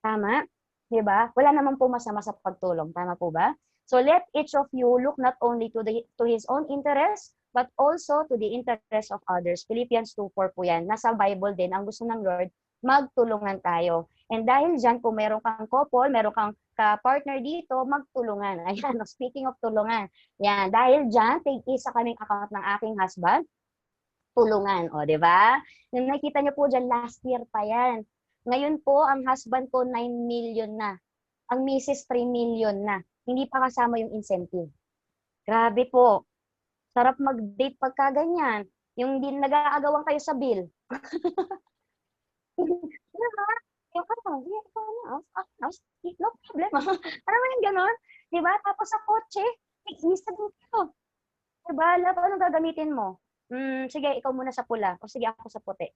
Tama? Diba? Wala naman po masama sa pagtulong. Tama po ba? So let each of you look not only to his own interest, but also to the interest of others. Philippians 2:4 po yan. Nasa Bible din, ang gusto ng Lord, magtulungan tayo. And dahil dyan, kung meron kang couple, meron kang ka-partner dito, magtulungan. Ayan, speaking of tulungan. Yan, dahil dyan, take-isa kaming account ng aking husband, tulungan. O, di ba? Yung nakita niyo po dyan, last year pa yan. Ngayon po, ang husband ko 9 million na. Ang misis 3 million na. Hindi pa kasama yung incentive. Grabe po. Sarap mag-date pagka ganyan. Yung hindi nag-aagawan kayo sa bill. Diba? Yung no problem. Parang yung gano'n. Diba? Tapos sa kotse, isa din kayo. Diba? Anong gagamitin mo? Sige, ikaw muna sa pula. O sige, ako sa puti.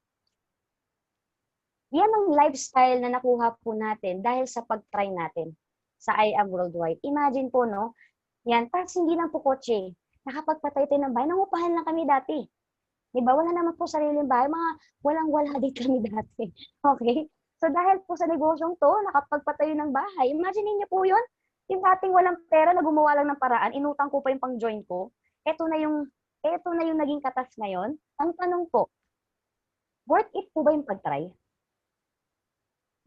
Yan ang lifestyle na nakuha po natin dahil sa pag-try natin sa I Am Worldwide. Imagine po, no? Yan, tapos hindi lang po kotse. Nakapagpatay tayo ng bahay. Nangupahan lang kami dati. Diba? Wala naman po sariling bahay. Mga walang-wala din kami dati. Okay? So dahil po sa negosyong to, nakapagpatayo ng bahay, imagine niyo po yun, Yung dating walang pera na gumawa lang ng paraan, inutang ko pa yung pang-join ko. Eto na yung naging katas ngayon. Ang tanong ko, worth it po ba yung pag-try?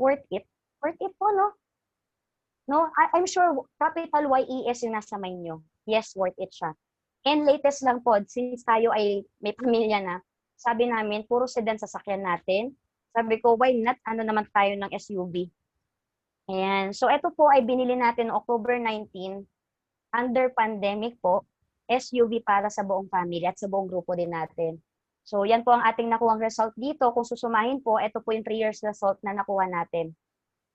Worth it? Worth it po, no? No, I'm sure capital YES yung nasa mind nyo. Yes, worth it siya. And latest lang po, since tayo ay may pamilya na, sabi namin, puro sedan sasakyan natin. Sabi ko, why not? Ano naman tayo ng SUV? Ayan. So, ito po ay binili natin October 19, under pandemic po, SUV para sa buong family at sa buong grupo din natin. So, yan po ang ating nakuhang result dito. Kung susumahin po, ito po yung 3 years result na nakuha natin.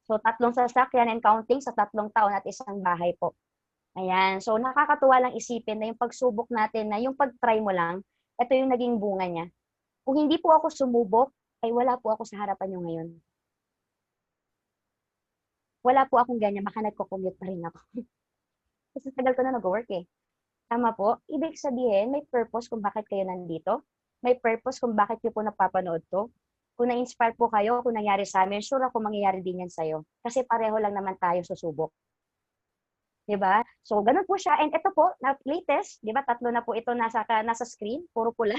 So, 3 sasakyan and counting sa 3 taon at 1 bahay po. Ayan. So, nakakatuwa lang isipin na yung pagsubok natin, na yung pag-try mo lang, ito yung naging bunga niya. Kung hindi po ako sumubok, ay wala po ako sa harapan nyo ngayon. Wala po akong ganyan, baka nagko-commute pa rin ako. Kasi tagal ko na nag-work eh. Tama po. Ibig sabihin, may purpose kung bakit kayo nandito. May purpose kung bakit nyo po napapanood to. Kung na-inspire po kayo, kung nangyari sa amin, sure ako mangyayari din yan sa'yo. Kasi pareho lang naman tayo susubok. Diba? So, ganun po siya. And ito po, na latest, diba, 3 na po ito nasa screen, puro pula.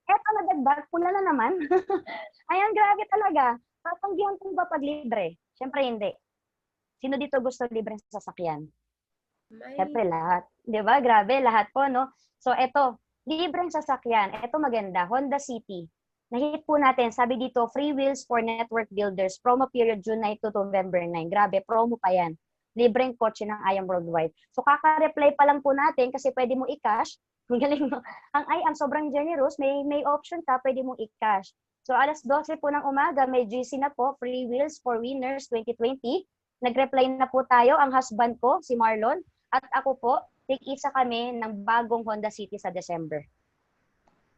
Eto na dagdag, pula na naman. Ayan, grabe talaga. Tatanggihan ko ba pag libre? Siyempre hindi. Sino dito gusto libre sa sasakyan? Siyempre lahat. Diba? Grabe, lahat po, no? So, eto, libreng sasakyan. Eto maganda, Honda City. Nahit po natin, sabi dito, free wheels for network builders, promo period June 9 to November 9. Grabe, promo pa yan. Libreng kotse ng I Am Worldwide. So, kaka-reply pa lang po natin kasi pwede mo i-cash. Ang galing mo. Ang I Am sobrang generous, may option ka, pwede mong i-cash. So, alas 12 po ng umaga, may GC na po, free wheels for winners 2020. Nag-reply na po tayo, ang husband ko, si Marlon, at ako po, tig-isa kami ng bagong Honda City sa December.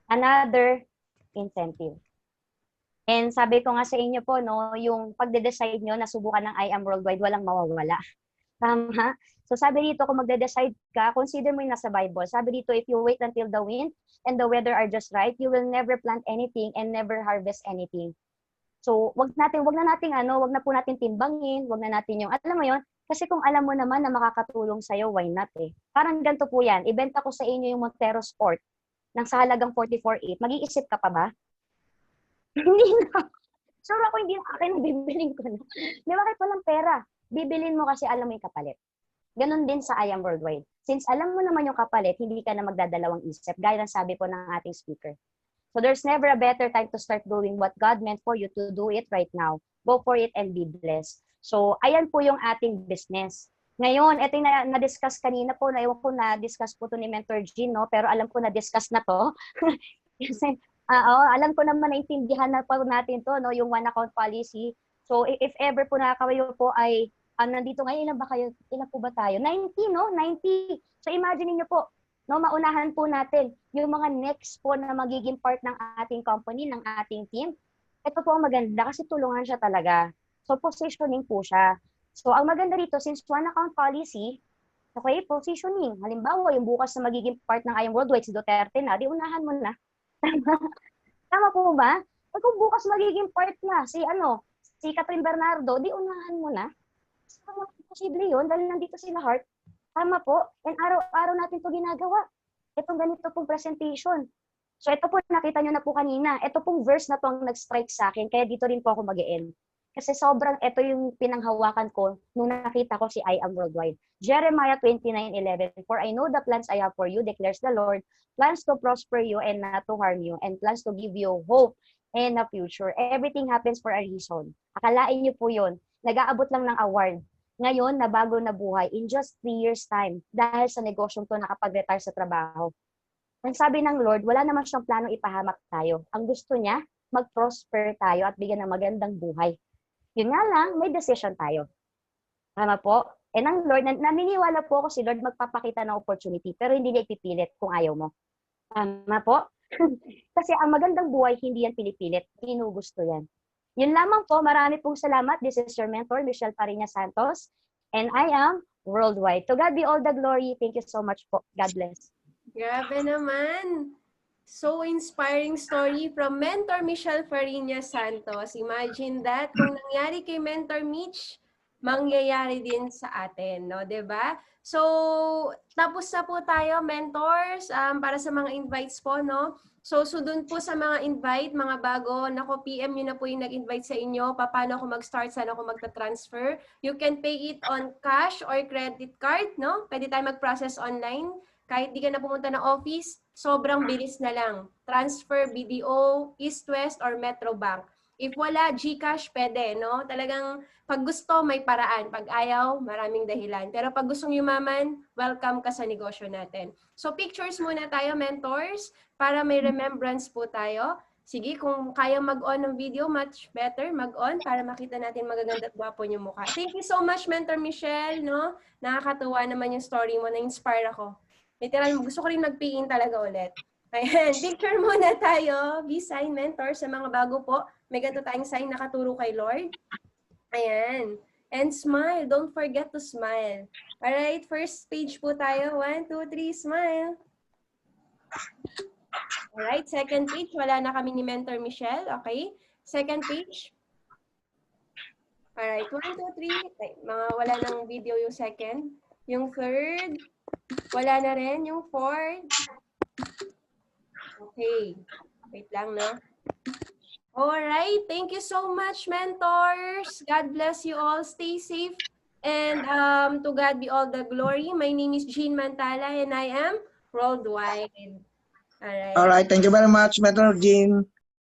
Another incentive. And sabi ko nga sa inyo po, no, yung pagde-decide nyo na subukan ng I Am Worldwide, walang mawawala. Tama? So sabi dito, kung magde-decide ka, consider mo yung nasa Bible. Sabi dito, if you wait until the wind and the weather are just right, you will never plant anything and never harvest anything. So, wag na po natin timbangin, wag na natin yung, alam mo yon, kasi kung alam mo naman na makakatulong sa'yo, why not eh? Parang ganito po yan, ibenta ko sa inyo yung Montero Sport ng sa halagang 44.8, mag-iisip ka pa ba? Hindi na. Sure ako hindi na akin, bibiling ko na. Di ba kahit walang pera? Bibilin mo kasi alam mo yung kapalit. Ganon din sa I Am Worldwide. Since alam mo naman yung kapalit, hindi ka na magdadalawang isip. Gaya ng sabi po ng ating speaker. So there's never a better time to start doing what God meant for you to do it right now. Go for it and be blessed. So ayan po yung ating business. Ngayon, ito yung na-discuss kanina po, na-discuss po to ni Mentor Jean, no? Pero alam ko na-discuss na to. Kasi alam ko naman naintindihan na po natin to, no, yung one account policy. So if ever po na kayo po ay nandito ngayon, ilan po ba tayo? 90, no? 90. So imagine niyo po, no, maunahan po natin yung mga next po na magiging part ng ating company, ng ating team. Ito po ang maganda kasi tulungan siya talaga. So positioning po siya. So ang maganda dito, since one account policy, okay, positioning. Halimbawa, yung bukas na magiging part ng I Am Worldwide, si Duterte na, di unahan mo na. Tama po ba? At kung bukas magiging part na si Catherine Bernardo, di unahan mo na. So, posible yun dahil nandito sila Heart. Tama po. And araw-araw natin to ginagawa. Itong ganito pong presentation. So ito po, nakita nyo na po kanina. Ito pong verse na to ang nag-strike sa akin. Kaya dito rin po ako mag-e-end. Kasi sobrang ito yung pinanghawakan ko nung nakita ko si I Am Worldwide. Jeremiah 29:11. For I know the plans I have for you, declares the Lord. Plans to prosper you and not to harm you. And plans to give you hope and a future. Everything happens for a reason. Akalain niyo po yun. Nag-aabot lang ng award. Ngayon, nabago na buhay in just 3 years time dahil sa negosyong to nakapag-retire sa trabaho. Ang sabi ng Lord, wala naman siyang planong ipahamak tayo. Ang gusto niya, mag-prosper tayo at bigyan ng magandang buhay. Yun nga lang, may decision tayo. Tama po? And ang Lord, naniniwala po ako si Lord magpapakita ng opportunity pero hindi niya ipipilit kung ayaw mo. Tama po? Kasi ang magandang buhay, hindi yan pinipilit. Ginugusto yan. Yun lamang po. Marami pong salamat. This is your mentor, Michelle Pariña Santos. And I am Worldwide. To God be all the glory. Thank you so much po. God bless. Grabe naman. So inspiring story from Mentor Michelle Fariña Santos. Imagine that. Kung nangyari kay Mentor Mitch, mangyayari din sa atin, no? 'Di ba? So, tapos na po tayo, mentors, para sa mga invites po, no? So dun po sa mga invite, mga bago, nako, PM nyo na po yung nag-invite sa inyo, paano ako mag-start, saan ako magta-transfer. You can pay it on cash or credit card, no? Pwede tayo mag-process online. Kahit di ka na pumunta ng office, sobrang bilis na lang. Transfer, BDO, East West, or Metro Bank. If wala, GCash, pwede, no? Talagang pag gusto, may paraan. Pag ayaw, maraming dahilan. Pero pag gustong yumaman, welcome ka sa negosyo natin. So pictures muna tayo, mentors, para may remembrance po tayo. Sige, kung kaya mag-on ng video, much better mag-on para makita natin magaganda at gwapo yung mukha. Thank you so much, Mentor Michelle, no? Nakakatuwa naman yung story mo, na-inspire ako. Literal, gusto ko rin mag-PIN talaga ulit. Ayan, picture muna tayo. Be sign, mentor, sa mga bago po. May ganito tayong sign, nakaturo kay Lord. Ayan. And smile. Don't forget to smile. Alright, first page po tayo. 1, 2, 3, smile. Alright, second page. Wala na kami ni Mentor Michelle. Okay. Second page. Alright, 1, 2, 3. Ay, mga wala nang video yung second. Yung third. Wala na rin. Yung fourth. Okay. Wait lang, no? Alright. Thank you so much, mentors. God bless you all. Stay safe. And to God be all the glory. My name is Jean Mantala and I am worldwide. Alright. All right. Thank you very much, Mentor Jean.